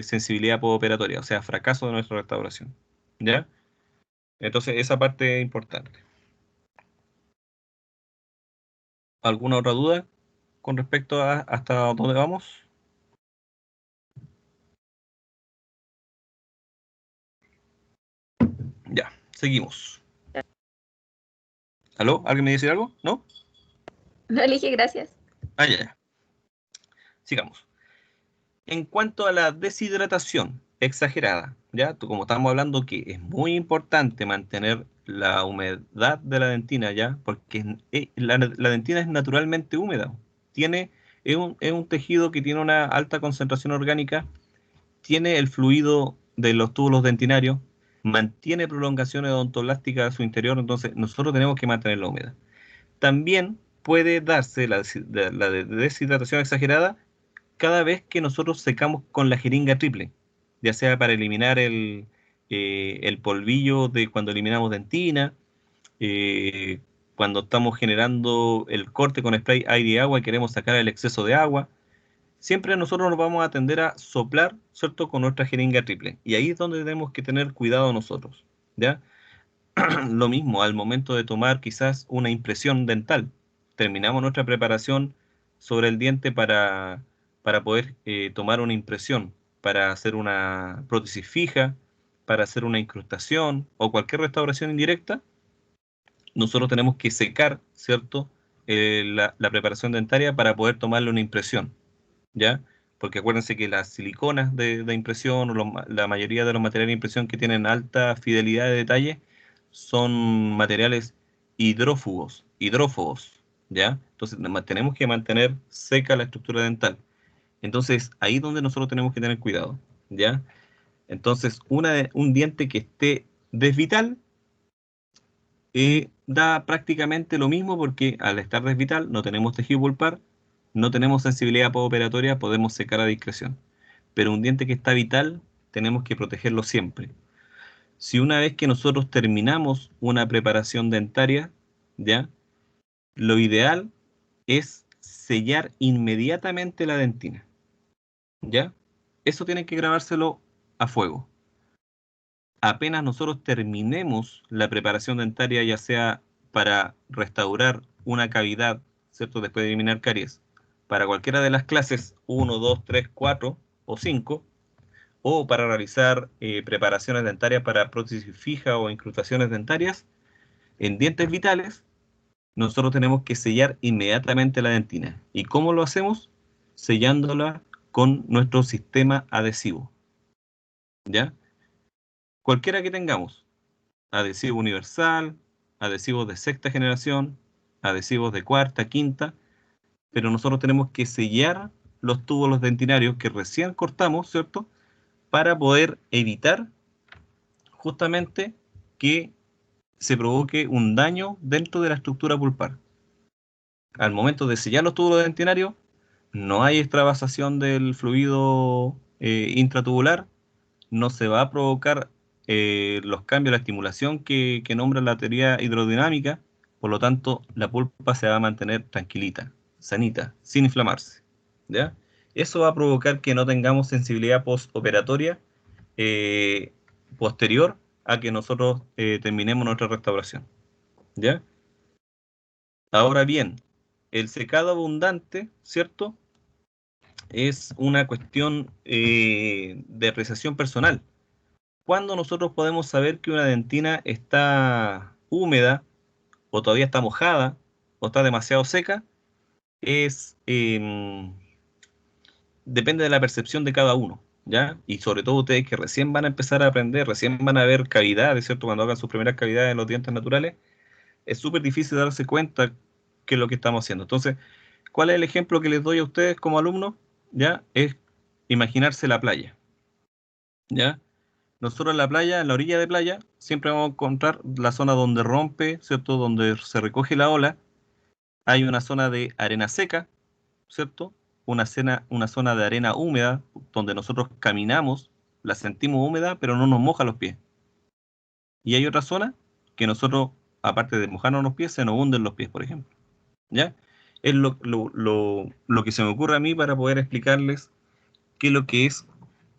sensibilidad postoperatoria, o sea, fracaso de nuestra restauración, ¿ya? Entonces, esa parte es importante. ¿Alguna otra duda con respecto a hasta dónde vamos? Ya, seguimos. ¿Aló? ¿Alguien me dice algo? ¿No?
No elige, gracias.
Ah, ya, ya. Sigamos. En cuanto a la deshidratación exagerada, ya, como estamos hablando que es muy importante mantener la humedad de la dentina, ya, porque la dentina es naturalmente húmeda. Es un tejido que tiene una alta concentración orgánica, tiene el fluido de los túbulos dentinarios, mantiene prolongaciones odontolásticas a su interior, entonces nosotros tenemos que mantenerla húmeda. También puede darse la deshidratación exagerada cada vez que nosotros secamos con la jeringa triple, ya sea para eliminar el polvillo de cuando eliminamos dentina, eh, cuando estamos generando el corte con spray aire y agua y queremos sacar el exceso de agua. Siempre nosotros nos vamos a tender a soplar, ¿cierto?, con nuestra jeringa triple. Y ahí es donde tenemos que tener cuidado nosotros, ¿ya? lo mismo al momento de tomar quizás una impresión dental. Terminamos nuestra preparación sobre el diente para poder tomar una impresión, para hacer una prótesis fija, para hacer una incrustación o cualquier restauración indirecta. Nosotros tenemos que secar, ¿cierto? La preparación dentaria para poder tomarle una impresión, ¿ya? Porque acuérdense que las siliconas de impresión o la mayoría de los materiales de impresión que tienen alta fidelidad de detalle son materiales hidrófobos, ¿ya? Entonces tenemos que mantener seca la estructura dental. Entonces ahí es donde nosotros tenemos que tener cuidado, ¿ya? Entonces un diente que esté desvital da prácticamente lo mismo porque al estar desvital no tenemos tejido pulpar, no tenemos sensibilidad postoperatoria, podemos secar a discreción. Pero un diente que está vital tenemos que protegerlo siempre. Si una vez que nosotros terminamos una preparación dentaria, ¿ya? Lo ideal es sellar inmediatamente la dentina, ¿ya? Eso tiene que grabárselo a fuego. Apenas nosotros terminemos la preparación dentaria, ya sea para restaurar una cavidad, ¿cierto? Después de eliminar caries, para cualquiera de las clases 1, 2, 3, 4 o 5, o para realizar preparaciones dentarias para prótesis fija o incrustaciones dentarias, en dientes vitales, nosotros tenemos que sellar inmediatamente la dentina. ¿Y cómo lo hacemos? Sellándola con nuestro sistema adhesivo, ¿ya? Cualquiera que tengamos, adhesivo universal, adhesivos de sexta generación, adhesivos de cuarta, quinta, pero nosotros tenemos que sellar los túbulos dentinarios que recién cortamos, ¿cierto? Para poder evitar justamente que se provoque un daño dentro de la estructura pulpar. Al momento de sellar los túbulos dentinarios, no hay extravasación del fluido intratubular, no se va a provocar los cambios, la estimulación que nombra la teoría hidrodinámica, por lo tanto, la pulpa se va a mantener tranquilita, sanita, sin inflamarse, ¿ya? Eso va a provocar que no tengamos sensibilidad postoperatoria eh, posterior a que nosotros terminemos nuestra restauración, ¿ya? Ahora bien, el secado abundante, ¿cierto? Es una cuestión de apreciación personal. ¿Cuándo nosotros podemos saber que una dentina está húmeda o todavía está mojada o está demasiado seca? Es, depende de la percepción de cada uno, ¿ya? Y sobre todo ustedes que recién van a empezar a aprender, recién van a ver cavidades, ¿cierto? Cuando hagan sus primeras cavidades en los dientes naturales, es súper difícil darse cuenta qué es lo que estamos haciendo. Entonces, ¿cuál es el ejemplo que les doy a ustedes como alumnos? ¿Ya? Es imaginarse la playa, ¿ya? Nosotros en la playa, en la orilla de playa, siempre vamos a encontrar la zona donde rompe, ¿cierto? Donde se recoge la ola. Hay una zona de arena seca, ¿cierto? Una zona de arena húmeda, donde nosotros caminamos, la sentimos húmeda, pero no nos moja los pies. Y hay otra zona que nosotros, aparte de mojarnos los pies, se nos hunden los pies, por ejemplo, ¿ya? Es lo que se me ocurre a mí para poder explicarles qué es lo que es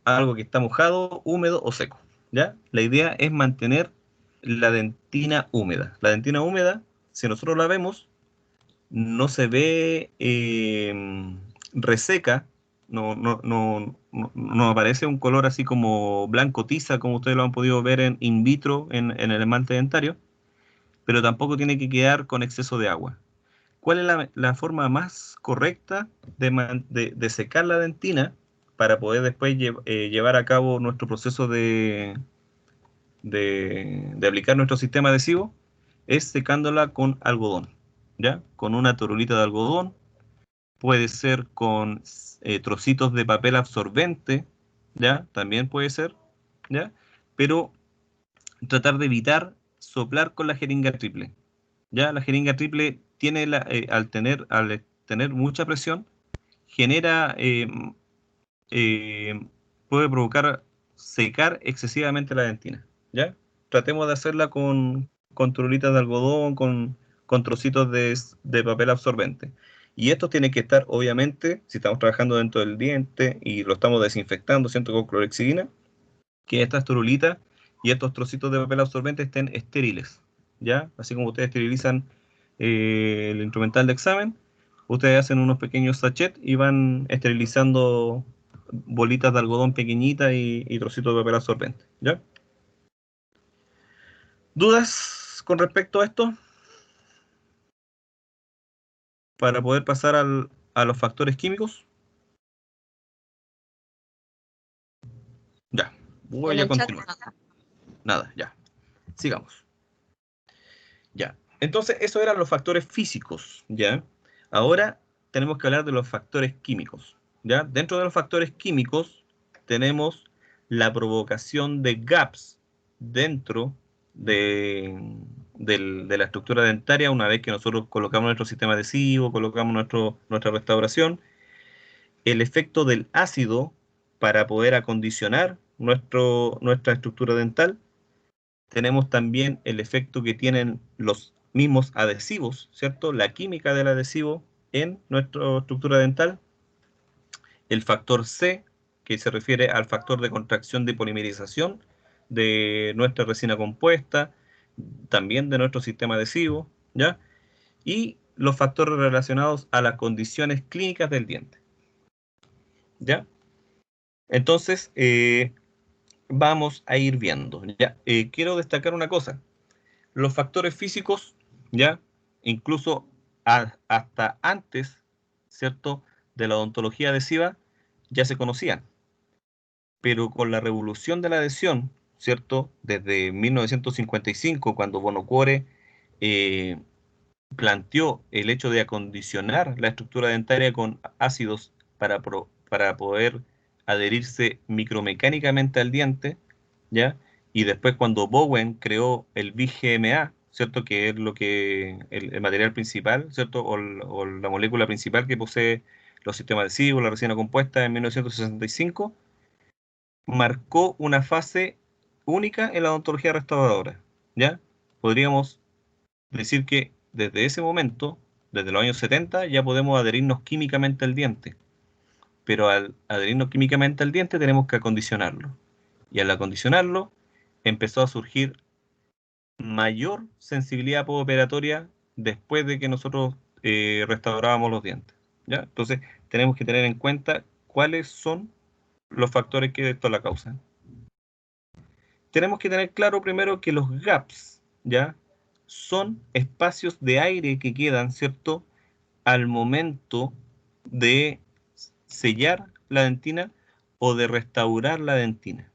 algo que está mojado, húmedo o seco, ¿ya? La idea es mantener la dentina húmeda. La dentina húmeda, si nosotros la vemos, no se ve reseca, no aparece un color así como blanco tiza, como ustedes lo han podido ver en in vitro en el esmalte dentario, pero tampoco tiene que quedar con exceso de agua. ¿Cuál es la forma más correcta de secar la dentina para poder después llevar a cabo nuestro proceso de aplicar nuestro sistema adhesivo? Es secándola con algodón, ¿ya? Con una torulita de algodón, puede ser con trocitos de papel absorbente, ¿ya? También puede ser, ¿ya? Pero tratar de evitar soplar con la jeringa triple, ¿ya? La jeringa triple tiene al tener mucha presión, genera, puede provocar secar excesivamente la dentina, ¿ya? Tratemos de hacerla con turulitas de algodón, con trocitos de papel absorbente. Y esto tiene que estar, obviamente, si estamos trabajando dentro del diente y lo estamos desinfectando, ¿cierto? Con clorhexidina, que estas turulitas y estos trocitos de papel absorbente estén estériles, ¿ya? Así como ustedes esterilizan el instrumental de examen, ustedes hacen unos pequeños sachets y van esterilizando bolitas de algodón pequeñitas y trocitos de papel absorbente, ¿ya? ¿Dudas con respecto a esto? Para poder pasar a los factores químicos. Ya, voy
En
a
el chat.
continuar. Nada, ya. Sigamos. Ya. Entonces, eso eran los factores físicos, ¿ya? Ahora tenemos que hablar de los factores químicos, ¿ya? Dentro de los factores químicos tenemos la provocación de gaps dentro de la estructura dentaria una vez que nosotros colocamos nuestro sistema adhesivo, colocamos nuestra restauración, el efecto del ácido para poder acondicionar nuestra estructura dental. Tenemos también el efecto que tienen los mismos adhesivos, ¿cierto? La química del adhesivo en nuestra estructura dental. El factor C, que se refiere al factor de contracción de polimerización de nuestra resina compuesta, también de nuestro sistema adhesivo, ¿ya? Y los factores relacionados a las condiciones clínicas del diente, ¿ya? Entonces, vamos a ir viendo, ¿ya? Quiero destacar una cosa. Los factores físicos, ya, incluso hasta antes, ¿cierto?, de la odontología adhesiva, ya se conocían. Pero con la revolución de la adhesión, ¿cierto?, desde 1955, cuando Bonocore planteó el hecho de acondicionar la estructura dentaria con ácidos para poder adherirse micromecánicamente al diente, ¿ya? Y después cuando Bowen creó el BGMA, ¿cierto? Que es el material principal, ¿cierto? O la molécula principal que posee los sistemas adhesivos, la resina compuesta en 1965, marcó una fase única en la odontología restauradora, ¿ya? Podríamos decir que desde ese momento, desde los años 70, ya podemos adherirnos químicamente al diente. Pero al adherirnos químicamente al diente tenemos que acondicionarlo. Y al acondicionarlo empezó a surgir mayor sensibilidad postoperatoria después de que nosotros restaurábamos los dientes, ¿ya? Entonces tenemos que tener en cuenta cuáles son los factores que esto la causan. Tenemos que tener claro primero que los gaps, ¿ya?, son espacios de aire que quedan, ¿cierto?, al momento de sellar la dentina o de restaurar la dentina,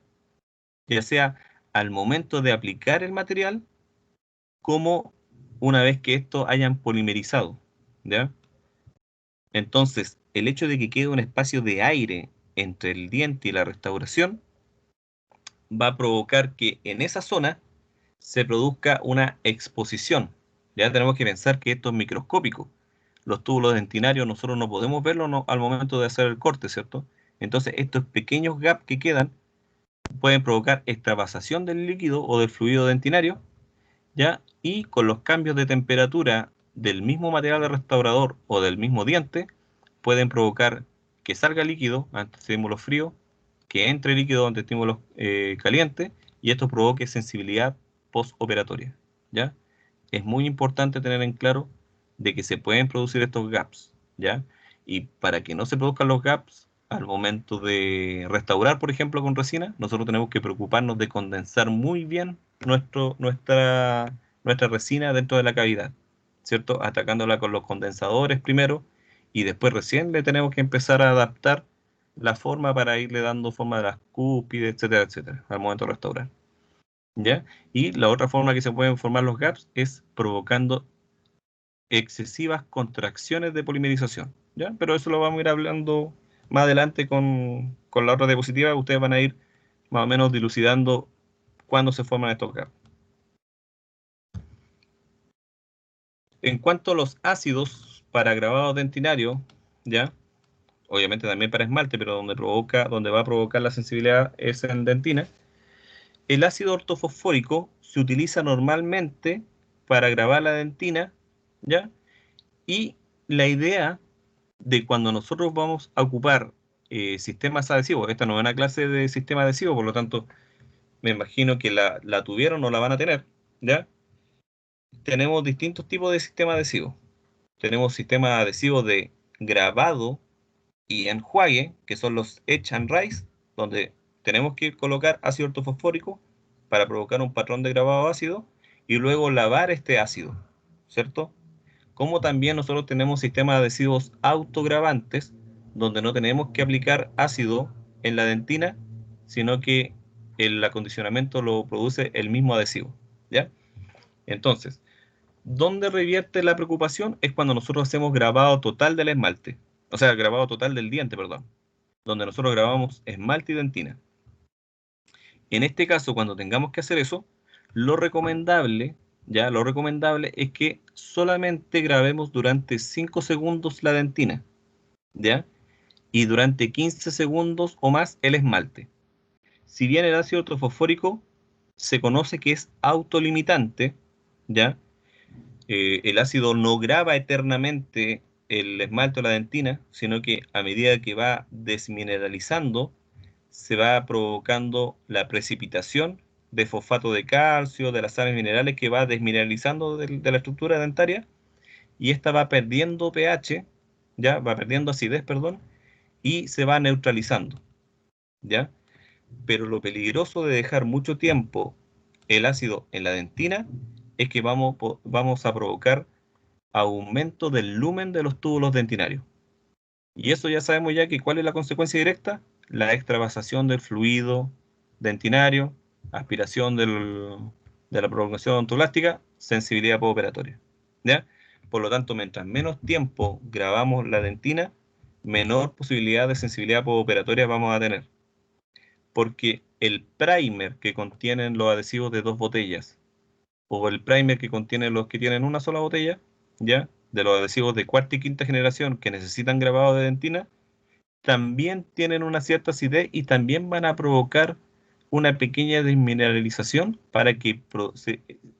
ya sea al momento de aplicar el material como una vez que estos hayan polimerizado, ¿ya? Entonces, el hecho de que quede un espacio de aire entre el diente y la restauración va a provocar que en esa zona se produzca una exposición. Ya tenemos que pensar que esto es microscópico. Los túbulos dentinarios nosotros no podemos verlo al momento de hacer el corte, ¿cierto? Entonces estos pequeños gaps que quedan pueden provocar extravasación del líquido o del fluido dentinario, ¿ya? Y con los cambios de temperatura del mismo material de restaurador o del mismo diente, pueden provocar que salga líquido ante estímulos fríos, que entre líquido ante estímulos calientes, y esto provoque sensibilidad postoperatoria, ¿ya? Es muy importante tener en claro de que se pueden producir estos gaps, ¿ya? Y para que no se produzcan los gaps al momento de restaurar, por ejemplo, con resina, nosotros tenemos que preocuparnos de condensar muy bien nuestra resina dentro de la cavidad, ¿cierto? Atacándola con los condensadores primero y después recién le tenemos que empezar a adaptar la forma para irle dando forma de las cúspides, etcétera, etcétera, al momento de restaurar, ¿ya? Y la otra forma que se pueden formar los gaps es provocando excesivas contracciones de polimerización, ¿ya? Pero eso lo vamos a ir hablando más adelante con la otra diapositiva. Ustedes van a ir más o menos dilucidando cuándo se forman estos gaps. En cuanto a los ácidos para grabado dentinario, ¿ya? Obviamente también para esmalte, pero donde va a provocar la sensibilidad es en dentina. El ácido ortofosfórico se utiliza normalmente para grabar la dentina, ¿ya? Y la idea de cuando nosotros vamos a ocupar sistemas adhesivos, esta no es una clase de sistema adhesivo, por lo tanto, me imagino que la tuvieron o la van a tener, ¿ya? Tenemos distintos tipos de sistemas adhesivos. Tenemos sistemas adhesivos de grabado y enjuague, que son los Etch and Rise, donde tenemos que colocar ácido ortofosfórico para provocar un patrón de grabado ácido y luego lavar este ácido, ¿cierto? Como también nosotros tenemos sistemas adhesivos autogravantes, donde no tenemos que aplicar ácido en la dentina, sino que el acondicionamiento lo produce el mismo adhesivo, ¿ya? Entonces, ¿dónde revierte la preocupación? Es cuando nosotros hacemos grabado total del esmalte, o sea, grabado total del diente, perdón, donde nosotros grabamos esmalte y dentina. En este caso, cuando tengamos que hacer eso, lo recomendable, ya, lo recomendable es que solamente grabemos durante 5 segundos la dentina, ¿ya? Y durante 15 segundos o más el esmalte. Si bien el ácido ortofosfórico se conoce que es autolimitante, ¿ya? El ácido no graba eternamente el esmalte o la dentina, sino que a medida que va desmineralizando, se va provocando la precipitación de fosfato de calcio, de las sales minerales que va desmineralizando de la estructura dentaria, y esta va perdiendo pH, ya va perdiendo acidez, perdón, y se va neutralizando, ¿ya? Pero lo peligroso de dejar mucho tiempo el ácido en la dentina es que vamos a provocar aumento del lumen de los túbulos dentinarios. Y eso ya sabemos ya que cuál es la consecuencia directa, la extravasación del fluido dentinario, aspiración de la prolongación ontoplástica, sensibilidad postoperatoria, ¿ya? Por lo tanto, mientras menos tiempo grabamos la dentina, menor posibilidad de sensibilidad postoperatoria vamos a tener. Porque el primer que contienen los adhesivos de 2 botellas o el primer que contiene los que tienen una sola botella, ¿ya? De los adhesivos de cuarta y quinta generación que necesitan grabado de dentina, también tienen una cierta acidez y también van a provocar una pequeña desmineralización para que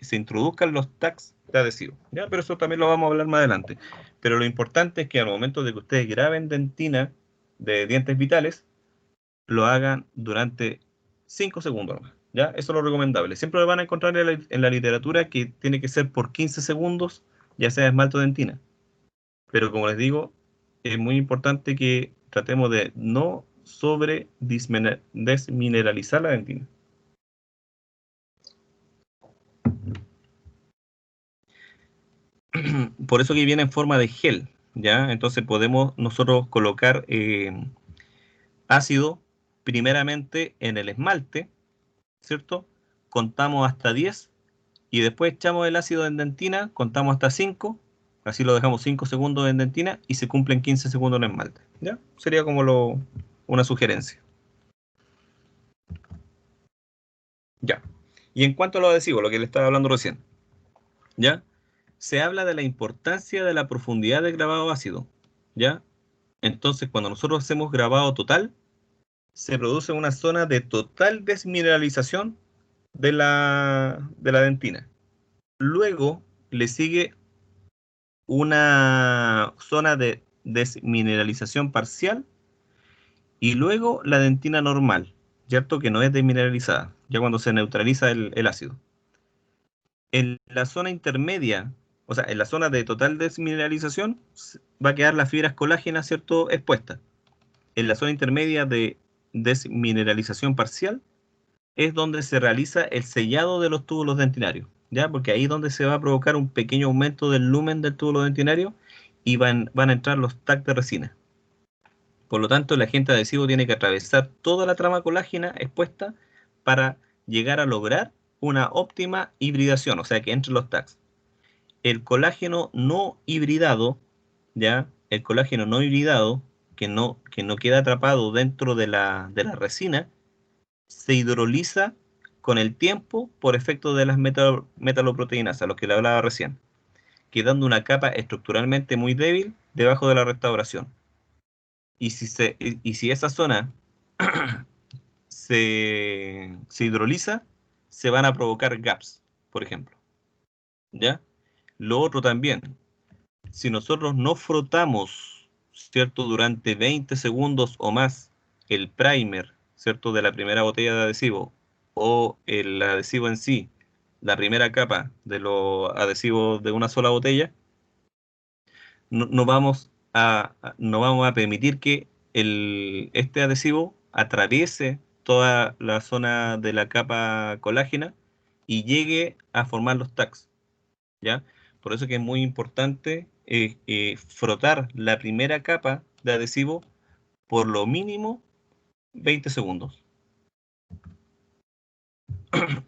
se introduzcan los tags de adhesivo, ¿ya? Pero eso también lo vamos a hablar más adelante. Pero lo importante es que al momento de que ustedes graben dentina de dientes vitales, lo hagan durante 5 segundos nomás, ¿ya? Eso es lo recomendable. Siempre lo van a encontrar en la literatura que tiene que ser por 15 segundos, ya sea esmalte o dentina. Pero como les digo, es muy importante que tratemos de no sobre desmineralizar la dentina. Por eso que viene en forma de gel, ¿ya? Entonces podemos nosotros colocar ácido primeramente en el esmalte, ¿cierto? Contamos hasta 10 y después echamos el ácido en dentina, contamos hasta 5, así lo dejamos 5 segundos en dentina y se cumplen 15 segundos en esmalte, ¿ya? Sería como una sugerencia. Ya. Y en cuanto a los adhesivos, lo que le estaba hablando recién, ¿ya? Se habla de la importancia de la profundidad del grabado ácido, ¿ya? Entonces, cuando nosotros hacemos grabado total, se produce una zona de total desmineralización de la dentina. Luego le sigue una zona de desmineralización parcial y luego la dentina normal, ¿cierto? Que no es desmineralizada, ya cuando se neutraliza el ácido. En la zona intermedia, o sea, en la zona de total desmineralización, va a quedar las fibras colágenas, ¿cierto? Expuestas. En la zona intermedia de desmineralización parcial es donde se realiza el sellado de los túbulos dentinarios, ¿ya? Porque ahí es donde se va a provocar un pequeño aumento del lumen del túbulo dentinario y van a entrar los tags de resina. Por lo tanto, el agente adhesivo tiene que atravesar toda la trama colágena expuesta para llegar a lograr una óptima hibridación, o sea, que entren los tags. El colágeno no hibridado, ¿ya? El colágeno no hibridado, que no queda atrapado dentro de la resina, se hidroliza con el tiempo por efecto de las metaloproteinasas, lo que le hablaba recién, quedando una capa estructuralmente muy débil debajo de la restauración. Y si esa zona se hidroliza, se van a provocar gaps, por ejemplo, ¿ya? Lo otro también, si nosotros no frotamos, ¿cierto? Durante 20 segundos o más el primer, ¿cierto? De la primera botella de adhesivo o el adhesivo en sí, la primera capa de los adhesivos de una sola botella, no vamos a permitir que este adhesivo atraviese toda la zona de la capa colágena y llegue a formar los tags, ¿ya? Por eso que es muy importante frotar la primera capa de adhesivo por lo mínimo 20 segundos.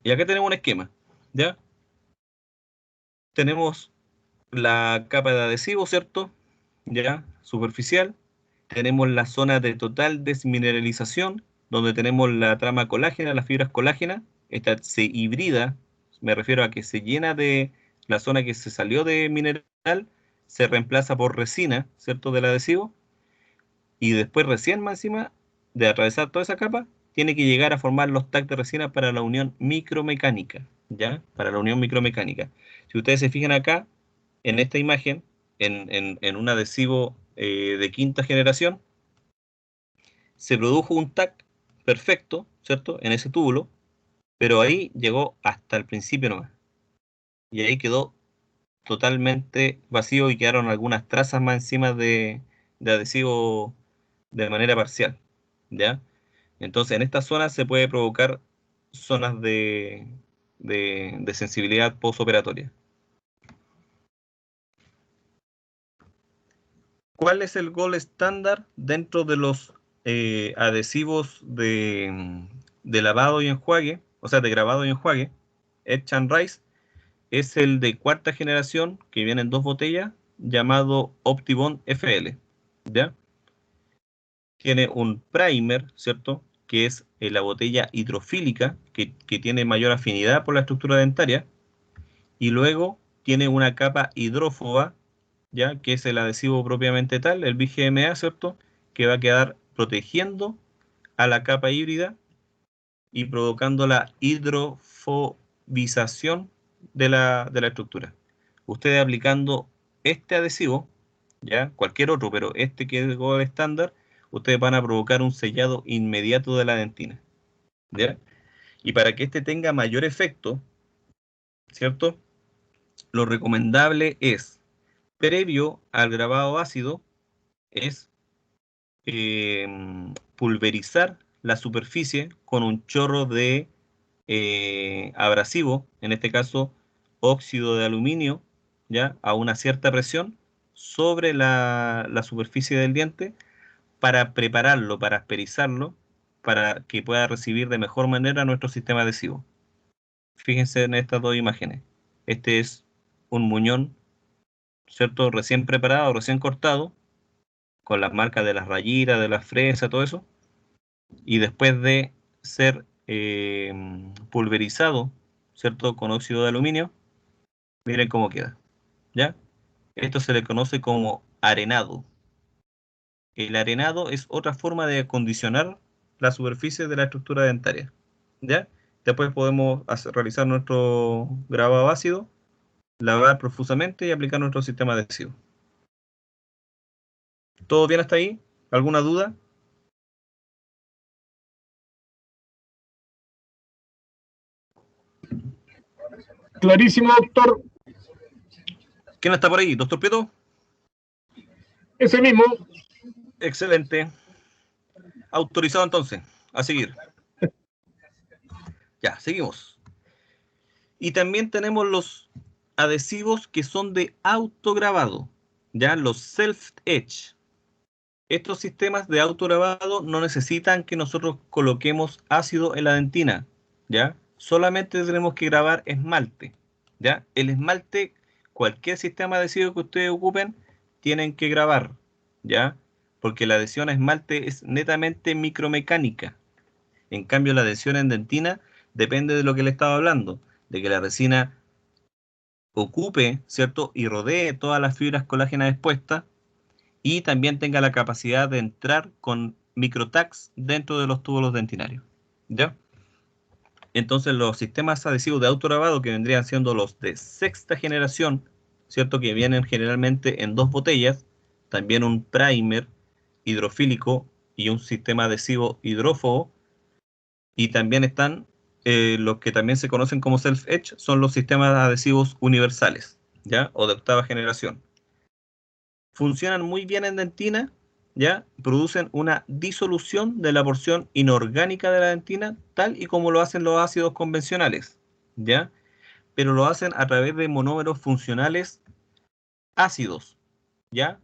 Y acá tenemos un esquema, ¿ya? Tenemos la capa de adhesivo, ¿cierto? ¿Ya? Superficial. Tenemos la zona de total desmineralización, donde tenemos la trama colágena, las fibras colágenas. Esta se hibrida, me refiero a que se llena de la zona que se salió de mineral, se reemplaza por resina, ¿cierto? Del adhesivo. Y después recién más encima de atravesar toda esa capa, tiene que llegar a formar los tags de resina para la unión micromecánica, ¿ya? Para la unión micromecánica. Si ustedes se fijan acá, en esta imagen, en un adhesivo de quinta generación, se produjo un tag perfecto, ¿cierto? En ese túbulo, pero ahí llegó hasta el principio nomás. Y ahí quedó totalmente vacío y quedaron algunas trazas más encima de adhesivo de manera parcial, ¿ya? Entonces, en esta zona se puede provocar zonas de sensibilidad postoperatoria. ¿Cuál es el gold estándar dentro de los adhesivos de lavado y enjuague? O sea, de grabado y enjuague. Etch and Rise es el de cuarta generación, que viene en 2 botellas, llamado OptiBond FL, ¿ya? Tiene un primer, ¿cierto? Que es la botella hidrofílica, que tiene mayor afinidad por la estructura dentaria, y luego tiene una capa hidrófoba, ¿ya? Que es el adhesivo propiamente tal, el BGMA, ¿cierto? Que va a quedar protegiendo a la capa híbrida y provocando la hidrofobización de la estructura. Ustedes aplicando este adhesivo, ¿ya? Cualquier otro, pero este que es el gold estándar, ustedes van a provocar un sellado inmediato de la dentina, ¿ya? Y para que este tenga mayor efecto, ¿cierto? Lo recomendable es, previo al grabado ácido, es pulverizar la superficie con un chorro de abrasivo, en este caso óxido de aluminio, ya a una cierta presión sobre la superficie del diente para prepararlo, para asperizarlo, para que pueda recibir de mejor manera nuestro sistema adhesivo. Fíjense en estas dos imágenes. Este es un muñón, ¿cierto? Recién preparado, recién cortado, con las marcas de las rayitas, de las fresas, todo eso. Y después de ser pulverizado, ¿cierto? Con óxido de aluminio, miren cómo queda, ¿ya? Esto se le conoce como arenado. El arenado es otra forma de acondicionar la superficie de la estructura dentaria, ¿ya? Después podemos realizar nuestro grabado ácido, lavar profusamente y aplicar nuestro sistema adhesivo. ¿Todo bien hasta ahí? ¿Alguna duda?
Clarísimo, doctor.
¿Quién está por ahí? ¿Doctor Prieto?
Ese mismo.
Excelente. Autorizado entonces. A seguir. Ya, seguimos. Y también tenemos los adhesivos que son de autograbado, ya los self-etch. Estos sistemas de autograbado no necesitan que nosotros coloquemos ácido en la dentina, ¿ya? Solamente tenemos que grabar esmalte, ¿ya? El esmalte, cualquier sistema adhesivo que ustedes ocupen, tienen que grabar, ¿ya? Porque la adhesión a esmalte es netamente micromecánica. En cambio, la adhesión en dentina depende de lo que le estaba hablando, de que la resina ocupe, ¿cierto? Y rodee todas las fibras colágenas expuestas y también tenga la capacidad de entrar con microtags dentro de los túbulos dentinarios, ¿ya? Entonces los sistemas adhesivos de autolavado que vendrían siendo los de sexta generación, ¿cierto? Que vienen generalmente en 2 botellas, también un primer hidrofílico y un sistema adhesivo hidrófobo, y también están los que también se conocen como self-etch son los sistemas adhesivos universales, ¿ya? O de octava generación. Funcionan muy bien en dentina, ¿ya? Producen una disolución de la porción inorgánica de la dentina, tal y como lo hacen los ácidos convencionales, ¿ya? Pero lo hacen a través de monómeros funcionales ácidos, ¿ya?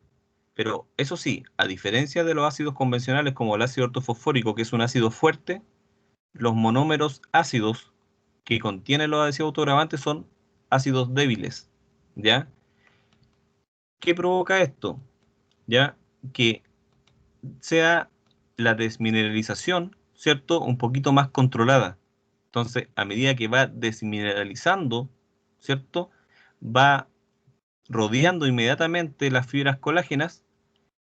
Pero eso sí, a diferencia de los ácidos convencionales como el ácido ortofosfórico, que es un ácido fuerte, los monómeros ácidos que contienen los adhesivos autogravantes son ácidos débiles, ¿ya? ¿Qué provoca esto? ¿Ya? Que sea la desmineralización, ¿cierto? Un poquito más controlada. Entonces, a medida que va desmineralizando, ¿cierto? Va rodeando inmediatamente las fibras colágenas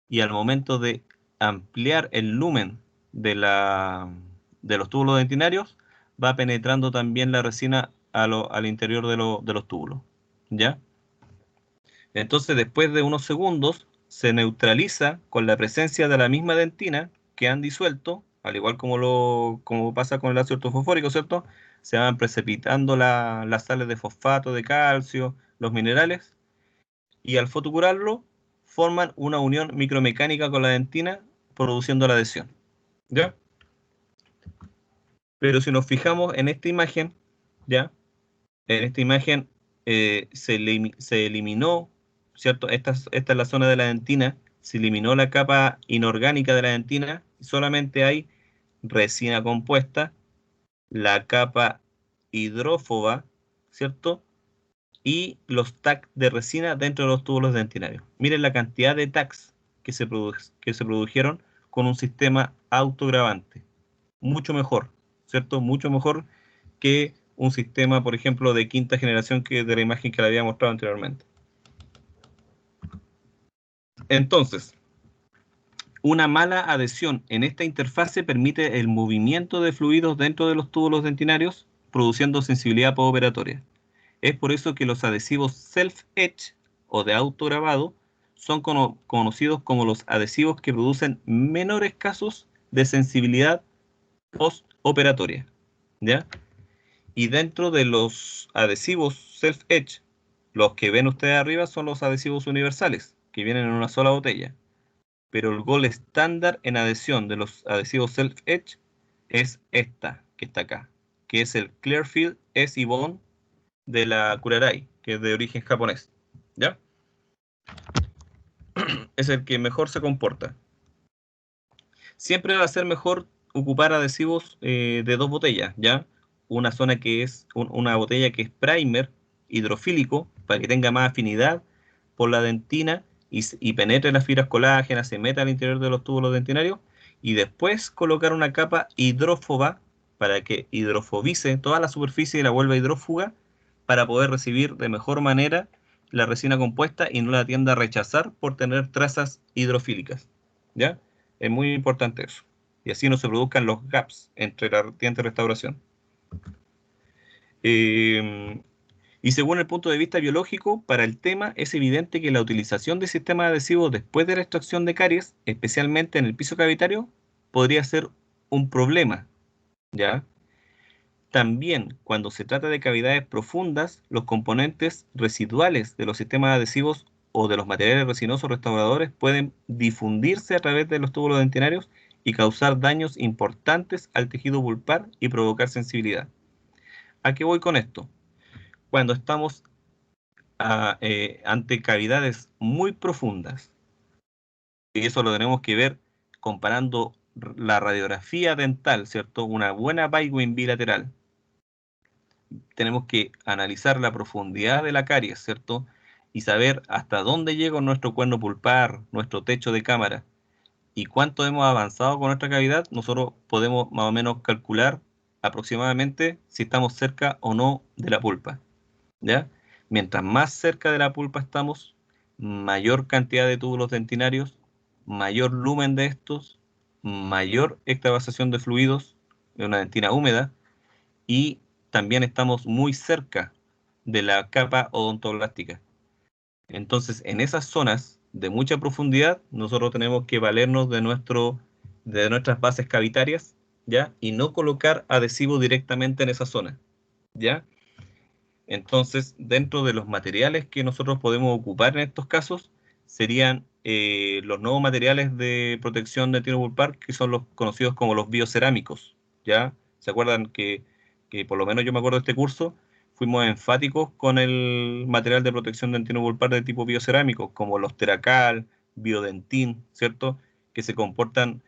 y al momento de ampliar el lumen de los túbulos dentinarios, va penetrando también la resina al interior de los túbulos, ¿ya? Entonces, después de unos segundos, se neutraliza con la presencia de la misma dentina que han disuelto, al igual como pasa con el ácido ortofosfórico, ¿cierto? Se van precipitando las sales de fosfato, de calcio, los minerales, y al fotocurarlo, forman una unión micromecánica con la dentina, produciendo la adhesión, ¿ya? Pero si nos fijamos en esta imagen, ¿ya? En esta imagen se eliminó, ¿cierto? Esta es la zona de la dentina, se eliminó la capa inorgánica de la dentina, solamente hay resina compuesta, la capa hidrófoba, ¿cierto? Y los tags de resina dentro de los túbulos dentinarios. Miren la cantidad de tags que se produjeron con un sistema autogravante. Mucho mejor, ¿cierto? Mucho mejor que un sistema, por ejemplo, de quinta generación que de la imagen que le había mostrado anteriormente. Entonces, una mala adhesión en esta interfase permite el movimiento de fluidos dentro de los túbulos dentinarios, produciendo sensibilidad postoperatoria. Es por eso que los adhesivos self-etch o de autograbado son conocidos como los adhesivos que producen menores casos de sensibilidad postoperatoria, ¿ya? Y dentro de los adhesivos self-etch, los que ven ustedes arriba son los adhesivos universales, que vienen en una sola botella. Pero el gol estándar en adhesión de los adhesivos self-etch es esta, que está acá, que es el Clearfield S-Bond de la Kuraray, que es de origen japonés, ¿ya? Es el que mejor se comporta. Siempre va a ser mejor ocupar adhesivos de dos botellas, ¿ya? Una zona que es una botella que es primer hidrofílico para que tenga más afinidad por la dentina y penetre las fibras colágenas, se meta al interior de los túbulos dentinarios, y después colocar una capa hidrófoba para que hidrofobice toda la superficie y la vuelva hidrófuga para poder recibir de mejor manera la resina compuesta y no la tienda a rechazar por tener trazas hidrofílicas, ¿ya? Es muy importante eso. Y así no se produzcan los gaps entre la tienda y restauración. Y según el punto de vista biológico, para el tema es evidente que la utilización de sistemas adhesivos después de la extracción de caries, especialmente en el piso cavitario, podría ser un problema, ¿ya? También, cuando se trata de cavidades profundas, los componentes residuales de los sistemas adhesivos o de los materiales resinosos restauradores pueden difundirse a través de los túbulos dentinarios y causar daños importantes al tejido pulpar y provocar sensibilidad. ¿A qué voy con esto? Cuando estamos ante cavidades muy profundas, y eso lo tenemos que ver comparando la radiografía dental, ¿cierto? Una buena bite-wing bilateral. Tenemos que analizar la profundidad de la caries, ¿cierto? Y saber hasta dónde llega nuestro cuerno pulpar, nuestro techo de cámara, y cuánto hemos avanzado con nuestra cavidad. Nosotros podemos más o menos calcular aproximadamente si estamos cerca o no de la pulpa, ¿ya? Mientras más cerca de la pulpa estamos, mayor cantidad de túbulos dentinarios, mayor lumen de estos, mayor extravasación de fluidos de una dentina húmeda, y también estamos muy cerca de la capa odontoblástica. Entonces, en esas zonas de mucha profundidad, nosotros tenemos que valernos de nuestras bases cavitarias, ¿ya? Y no colocar adhesivo directamente en esa zona, ¿ya? Entonces, dentro de los materiales que nosotros podemos ocupar en estos casos, serían los nuevos materiales de protección de tino pulpar, que son los conocidos como los biocerámicos, ¿ya? ¿Se acuerdan que por lo menos yo me acuerdo de este curso, fuimos enfáticos con el material de protección del tino pulpar de tipo biocerámico, como los Teracal, Biodentin, ¿cierto? Que se comportan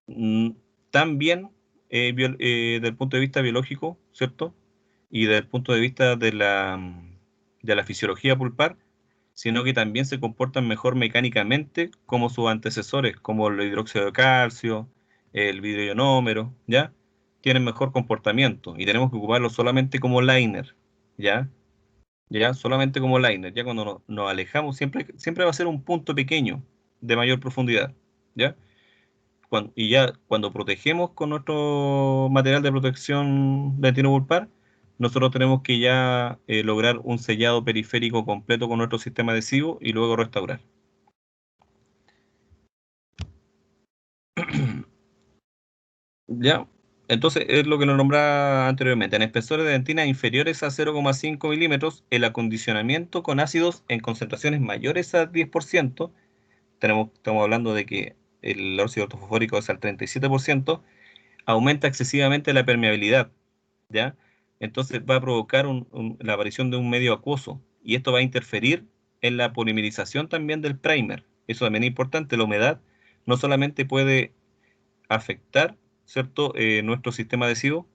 mm, tan bien desde el punto de vista biológico, ¿cierto? Y desde el punto de vista de la fisiología pulpar, sino que también se comportan mejor mecánicamente como sus antecesores, como el hidróxido de calcio, el vidrio ionómero, ¿ya? Tienen mejor comportamiento y tenemos que ocuparlo solamente como liner, ¿ya? ¿Ya? Solamente como liner. Ya cuando nos alejamos, siempre va a ser un punto pequeño de mayor profundidad, ¿ya? Y ya cuando protegemos con nuestro material de protección de tino pulpar, nosotros tenemos que ya lograr un sellado periférico completo con nuestro sistema adhesivo y luego restaurar. ¿Ya? Entonces, es lo que nos nombraba anteriormente. En espesores de dentina inferiores a 0,5 milímetros, el acondicionamiento con ácidos en concentraciones mayores a 10%, estamos hablando de que el óxido ortofosfórico es al 37%, aumenta excesivamente la permeabilidad, ¿ya? Entonces va a provocar la aparición de un medio acuoso y esto va a interferir en la polimerización también del primer. Eso también es importante. La humedad no solamente puede afectar, ¿cierto? Nuestro sistema adhesivo,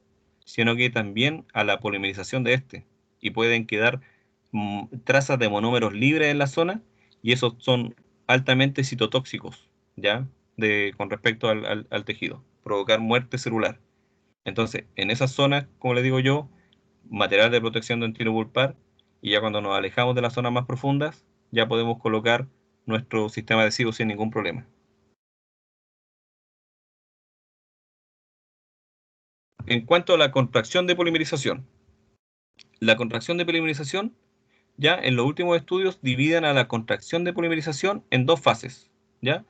sino que también a la polimerización de este. Y pueden quedar trazas de monómeros libres en la zona y esos son altamente citotóxicos, ¿ya? Con respecto al tejido, provocar muerte celular. Entonces, en esas zonas, como le digo yo, material de protección de tino pulpar, y ya cuando nos alejamos de las zonas más profundas, ya podemos colocar nuestro sistema adhesivo sin ningún problema. En cuanto a la contracción de polimerización, la contracción de polimerización, ya en los últimos estudios dividen a la contracción de polimerización en dos fases, ¿ya?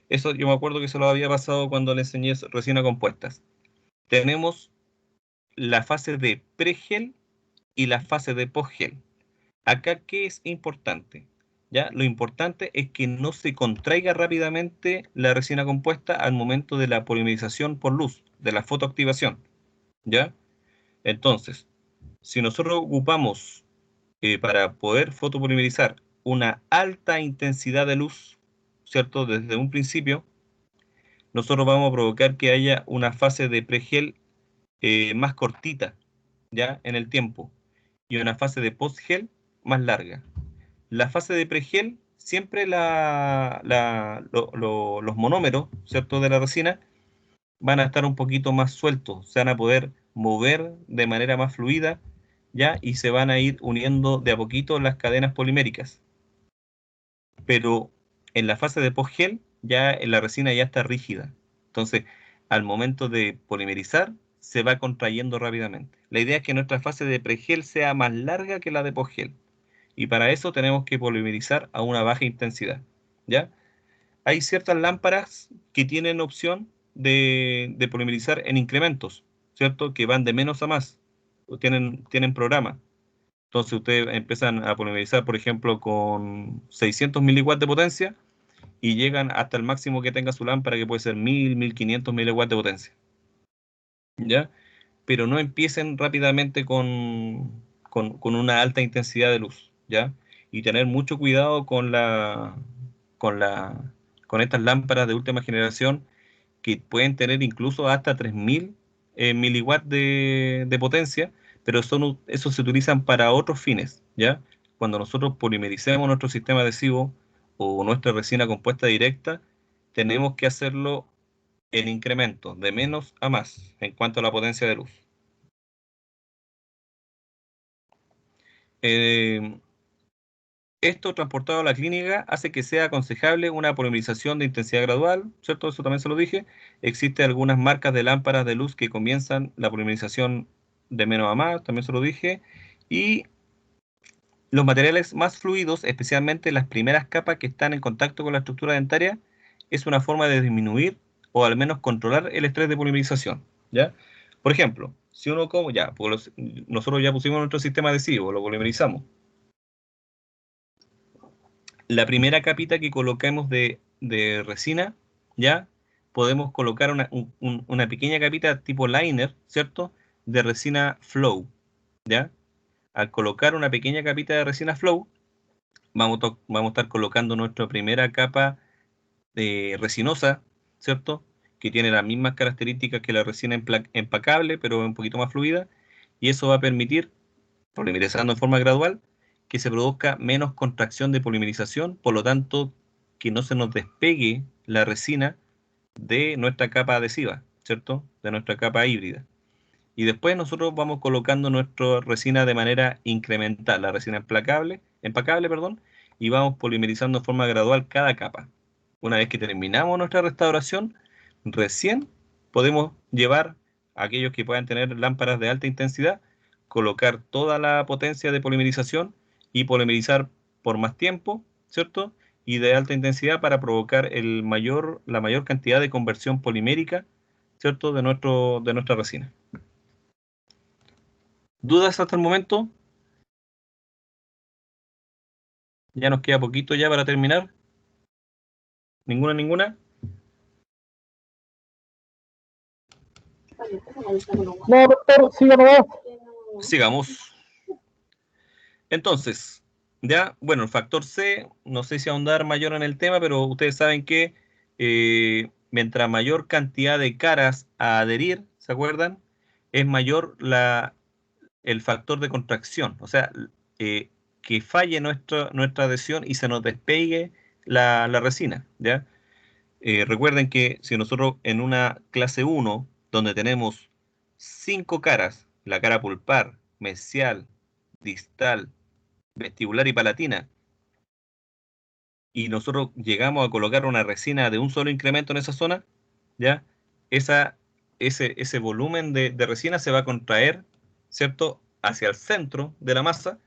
Eso yo me acuerdo que se lo había pasado cuando le enseñé resina compuestas. Tenemos la fase de pregel y la fase de postgel. Acá, ¿qué es importante? ¿Ya? Lo importante es que no se contraiga rápidamente la resina compuesta al momento de la polimerización por luz, de la fotoactivación, ¿ya? Entonces, si nosotros ocupamos para poder fotopolimerizar una alta intensidad de luz, ¿cierto? Desde un principio, nosotros vamos a provocar que haya una fase de pregel más cortita, ¿ya? En el tiempo, y una fase de postgel más larga. La fase de pregel, siempre los monómeros, ¿cierto? De la resina van a estar un poquito más sueltos, se van a poder mover de manera más fluida, ¿ya? Y se van a ir uniendo de a poquito las cadenas poliméricas. Pero en la fase de postgel, ya la resina ya está rígida. Entonces, al momento de polimerizar, se va contrayendo rápidamente. La idea es que nuestra fase de pregel sea más larga que la de postgel. Y para eso tenemos que polimerizar a una baja intensidad, ¿ya? Hay ciertas lámparas que tienen opción de polimerizar en incrementos, ¿cierto? Que van de menos a más, tienen programa. Entonces ustedes empiezan a polimerizar, por ejemplo, con 600 miliwatts de potencia y llegan hasta el máximo que tenga su lámpara, que puede ser 1500 miliwatts de potencia, ¿ya? Pero no empiecen rápidamente con una alta intensidad de luz, ¿ya? Y tener mucho cuidado con la, con estas lámparas de última generación que pueden tener incluso hasta 3000 miliwatts de potencia, pero esos se utilizan para otros fines, ¿ya? Cuando nosotros polimericemos nuestro sistema adhesivo o nuestra resina compuesta directa, tenemos que hacerlo en incremento, de menos a más, en cuanto a la potencia de luz. Eh, Esto transportado a la clínica hace que sea aconsejable una polimerización de intensidad gradual, ¿cierto? Eso también se lo dije. Existen algunas marcas de lámparas de luz que comienzan la polimerización de menos a más, también se lo dije. Y los materiales más fluidos, especialmente las primeras capas que están en contacto con la estructura dentaria, es una forma de disminuir o al menos controlar el estrés de polimerización, ¿ya? Por ejemplo, si uno como, ya, pues nosotros ya pusimos nuestro sistema adhesivo, lo polimerizamos. La primera capita que coloquemos de resina, ya, podemos colocar una pequeña capita tipo liner, ¿cierto? De resina flow, ¿ya? Al colocar una pequeña capita de resina flow, vamos a estar colocando nuestra primera capa resinosa, ¿cierto? Que tiene las mismas características que la resina empacable, pero un poquito más fluida, y eso va a permitir, polimerizando en forma gradual, que se produzca menos contracción de polimerización, por lo tanto, que no se nos despegue la resina de nuestra capa adhesiva, ¿cierto? De nuestra capa híbrida. Y después nosotros vamos colocando nuestra resina de manera incremental, la resina empacable, perdón, y vamos polimerizando de forma gradual cada capa. Una vez que terminamos nuestra restauración, recién podemos llevar a aquellos que puedan tener lámparas de alta intensidad, colocar toda la potencia de polimerización y polimerizar por más tiempo, ¿cierto? Y de alta intensidad para provocar la mayor cantidad de conversión polimérica, ¿cierto? De nuestra resina. ¿Dudas hasta el momento? Ya nos queda poquito ya para terminar. ¿Ninguna?
No, doctor, siga nomás.
Sigamos. Entonces, ya, bueno, el factor C, no sé si ahondar mayor en el tema, pero ustedes saben que mientras mayor cantidad de caras a adherir, ¿se acuerdan? Es mayor el factor de contracción, o sea, que falle nuestra adhesión y se nos despegue la resina, ¿ya? Recuerden que si nosotros en una clase 1, donde tenemos 5 caras, la cara pulpar, mesial, distal, vestibular y palatina, y nosotros llegamos a colocar una resina de un solo incremento en esa zona, ¿ya? Ese volumen de resina se va a contraer, ¿cierto?, hacia el centro de la masa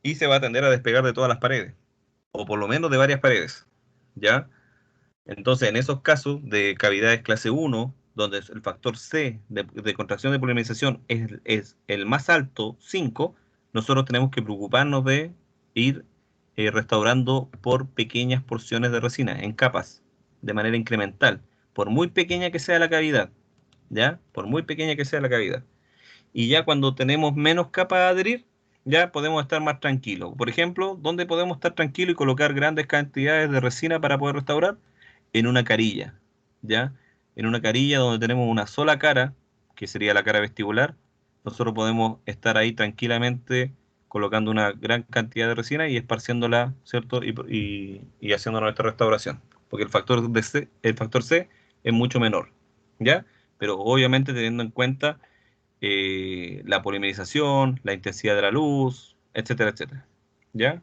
y se va a tender a despegar de todas las paredes, o por lo menos de varias paredes, ¿ya? Entonces, en esos casos de cavidades clase 1, donde el factor C de contracción de polimerización es el más alto, 5, nosotros tenemos que preocuparnos de ir restaurando por pequeñas porciones de resina, en capas, de manera incremental, por muy pequeña que sea la cavidad, ¿ya? Por muy pequeña que sea la cavidad. Y ya cuando tenemos menos capas a adherir, ya podemos estar más tranquilos. Por ejemplo, ¿dónde podemos estar tranquilos y colocar grandes cantidades de resina para poder restaurar? En una carilla, ¿ya? En una carilla donde tenemos una sola cara, que sería la cara vestibular, nosotros podemos estar ahí tranquilamente colocando una gran cantidad de resina y esparciéndola, ¿cierto? Y haciendo nuestra restauración, porque el factor C es mucho menor, ¿ya? Pero obviamente teniendo en cuenta la polimerización, la intensidad de la luz, etcétera, etcétera, ¿ya?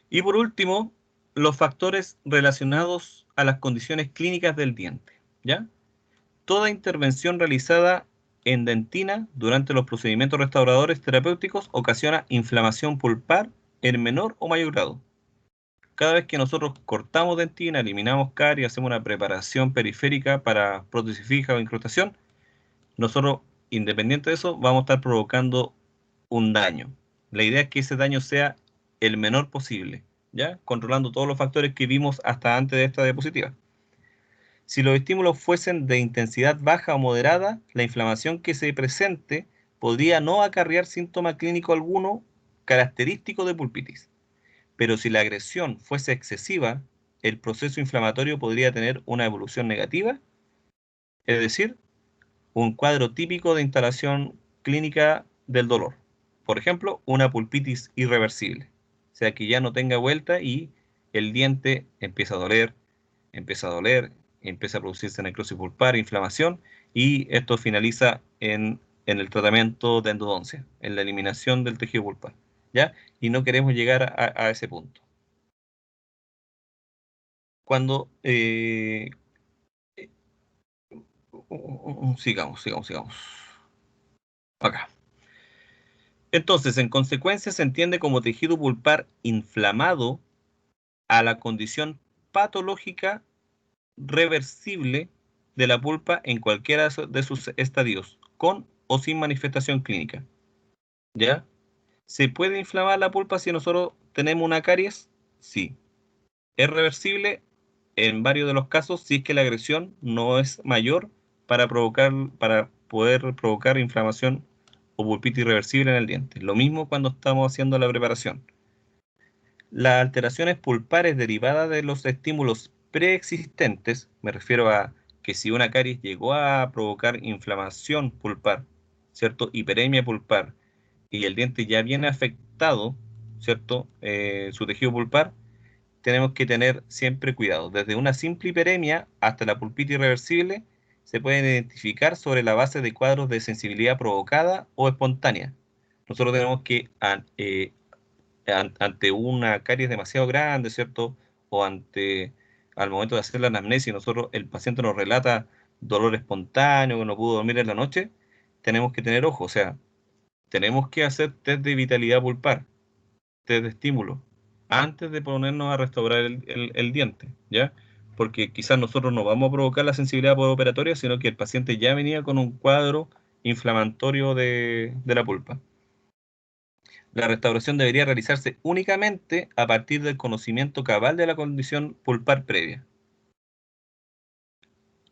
Y por último, los factores relacionados a las condiciones clínicas del diente, ¿ya? Toda intervención realizada en dentina durante los procedimientos restauradores terapéuticos ocasiona inflamación pulpar en menor o mayor grado. Cada vez que nosotros cortamos dentina, eliminamos caries, hacemos una preparación periférica para prótesis fija o incrustación, nosotros, independiente de eso, vamos a estar provocando un daño. La idea es que ese daño sea el menor posible, ¿ya? Controlando todos los factores que vimos hasta antes de esta diapositiva. Si los estímulos fuesen de intensidad baja o moderada, la inflamación que se presente podría no acarrear síntoma clínico alguno característico de pulpitis. Pero si la agresión fuese excesiva, el proceso inflamatorio podría tener una evolución negativa, es decir, un cuadro típico de instalación clínica del dolor. Por ejemplo, una pulpitis irreversible. O sea, que ya no tenga vuelta y el diente empieza a doler, empieza a doler, empieza a producirse necrosis pulpar, inflamación, y esto finaliza en el tratamiento de endodoncia, en la eliminación del tejido pulpar, ¿ya? Y no queremos llegar a ese punto. Cuando sigamos. Acá. Entonces, en consecuencia, se entiende como tejido pulpar inflamado a la condición patológica reversible de la pulpa en cualquiera de sus estadios, con o sin manifestación clínica. ¿Ya? ¿Se puede inflamar la pulpa si nosotros tenemos una caries? Sí. ¿Es reversible? En varios de los casos, si es que la agresión no es mayor para poder provocar inflamación o pulpitis irreversible en el diente. Lo mismo cuando estamos haciendo la preparación. Las alteraciones pulpares derivadas de los estímulos preexistentes, me refiero a que si una caries llegó a provocar inflamación pulpar, ¿cierto? Hiperemia pulpar, y el diente ya viene afectado, ¿cierto? Su tejido pulpar, tenemos que tener siempre cuidado. Desde una simple hiperemia hasta la pulpitis irreversible se pueden identificar sobre la base de cuadros de sensibilidad provocada o espontánea. Nosotros tenemos que, ante una caries demasiado grande, ¿cierto? O al momento de hacer la anamnesis, el paciente nos relata dolor espontáneo, que no pudo dormir en la noche, tenemos que tener ojo, o sea, tenemos que hacer test de vitalidad pulpar, test de estímulo, antes de ponernos a restaurar el diente, ¿ya? Porque quizás nosotros no vamos a provocar la sensibilidad postoperatoria, sino que el paciente ya venía con un cuadro inflamatorio de la pulpa. La restauración debería realizarse únicamente a partir del conocimiento cabal de la condición pulpar previa.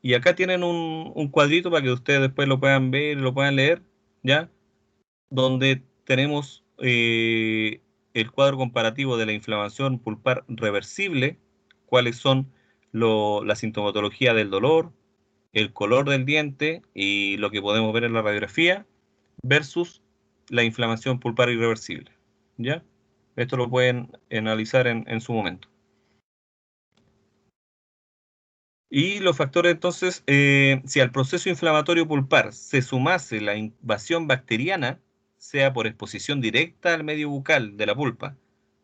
Y acá tienen un cuadrito para que ustedes después lo puedan ver, lo puedan leer, ¿ya? Donde tenemos el cuadro comparativo de la inflamación pulpar reversible, cuáles son la sintomatología del dolor, el color del diente y lo que podemos ver en la radiografía, versus la inflamación pulpar irreversible, ¿ya? Esto lo pueden analizar en su momento. Y los factores, entonces, si al proceso inflamatorio pulpar se sumase la invasión bacteriana, sea por exposición directa al medio bucal de la pulpa,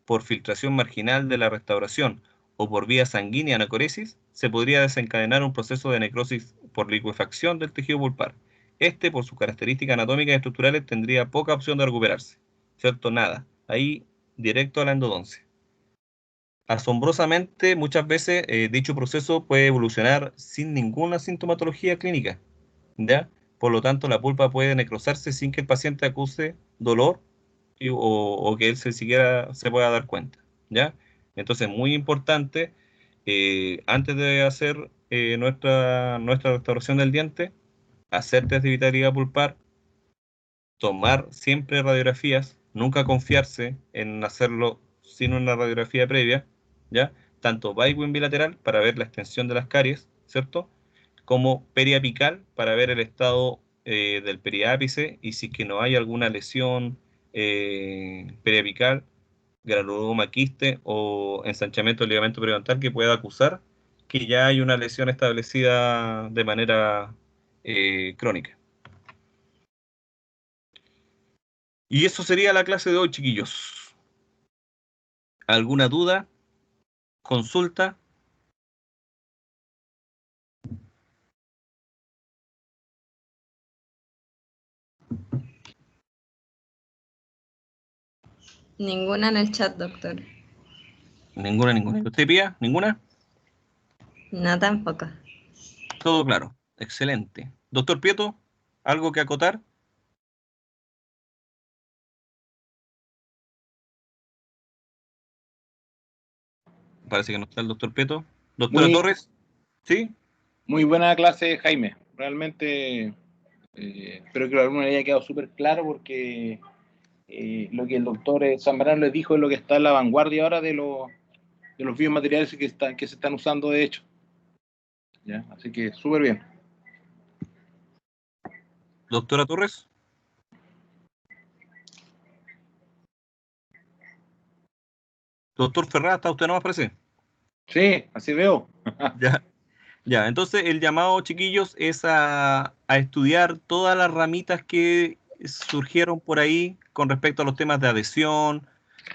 por filtración marginal de la restauración o por vía sanguínea anacoresis, se podría desencadenar un proceso de necrosis por licuefacción del tejido pulpar. Este, por sus características anatómicas y estructurales, tendría poca opción de recuperarse, ¿cierto? Nada. Ahí, directo a la endodoncia. Asombrosamente, muchas veces dicho proceso puede evolucionar sin ninguna sintomatología clínica, ¿ya? Por lo tanto, la pulpa puede necrosarse sin que el paciente acuse dolor o que él siquiera se pueda dar cuenta, ¿ya? Entonces, muy importante, antes de hacer nuestra restauración del diente, hacer test de vitalidad pulpar, tomar siempre radiografías, nunca confiarse en hacerlo sin una radiografía previa, ¿ya? Tanto biweek bilateral para ver la extensión de las caries, ¿cierto? Como periapical para ver el estado del periápice y si es que no hay alguna lesión periapical, granuloma, quiste o ensanchamiento del ligamento periodontal que pueda acusar que ya hay una lesión establecida de manera crónica. Y eso sería la clase de hoy, chiquillos. ¿Alguna duda? ¿Consulta?
Ninguna en el chat, doctor.
Ninguna. ¿Usted pía? ¿Ninguna?
No, tampoco.
Todo claro. Excelente. Doctor Prieto, ¿algo que acotar? Parece que no está el doctor Prieto. Doctora Torres, ¿sí?
Muy buena clase, Jaime. Realmente espero que lo alumno le haya quedado súper claro porque lo que el doctor Zambrano les dijo es lo que está en la vanguardia ahora de los biomateriales que se están usando de hecho. ¿Ya? Así que súper bien.
Doctora Torres. Doctor Ferraz, ¿está usted no me parece?
Sí, así veo.
Ya, entonces el llamado, chiquillos, es a estudiar todas las ramitas que surgieron por ahí con respecto a los temas de adhesión,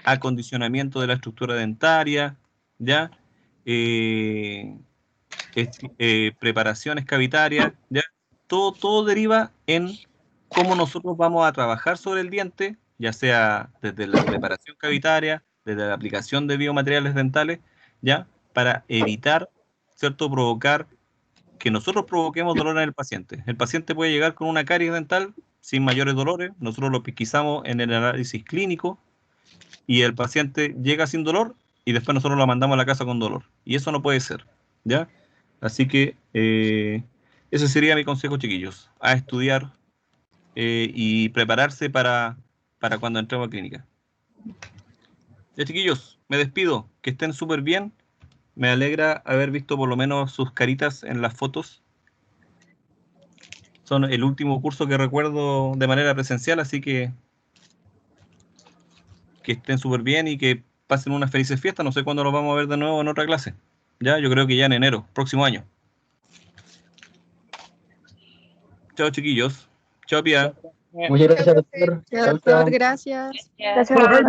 acondicionamiento de la estructura dentaria, ¿ya? Preparaciones cavitarias, ¿ya? Todo deriva en cómo nosotros vamos a trabajar sobre el diente, ya sea desde la preparación cavitaria, desde la aplicación de biomateriales dentales, ¿ya? Para evitar, ¿cierto?, provocar que nosotros provoquemos dolor en el paciente. El paciente puede llegar con una caries dental sin mayores dolores, nosotros lo pesquisamos en el análisis clínico y el paciente llega sin dolor y después nosotros lo mandamos a la casa con dolor. Y eso no puede ser, ¿ya? Así que ese sería mi consejo, chiquillos, a estudiar y prepararse para cuando entremos a clínica. Ya, chiquillos, me despido, que estén súper bien. Me alegra haber visto por lo menos sus caritas en las fotos. Son el último curso que recuerdo de manera presencial, así que estén súper bien y que pasen unas felices fiestas. No sé cuándo los vamos a ver de nuevo en otra clase. Ya, yo creo que ya en enero, próximo año. Chao, chiquillos. Chao, Pia.
Muchas gracias, doctor.
Ya,
Chao,
doctor,
chao.
gracias.
Gracias.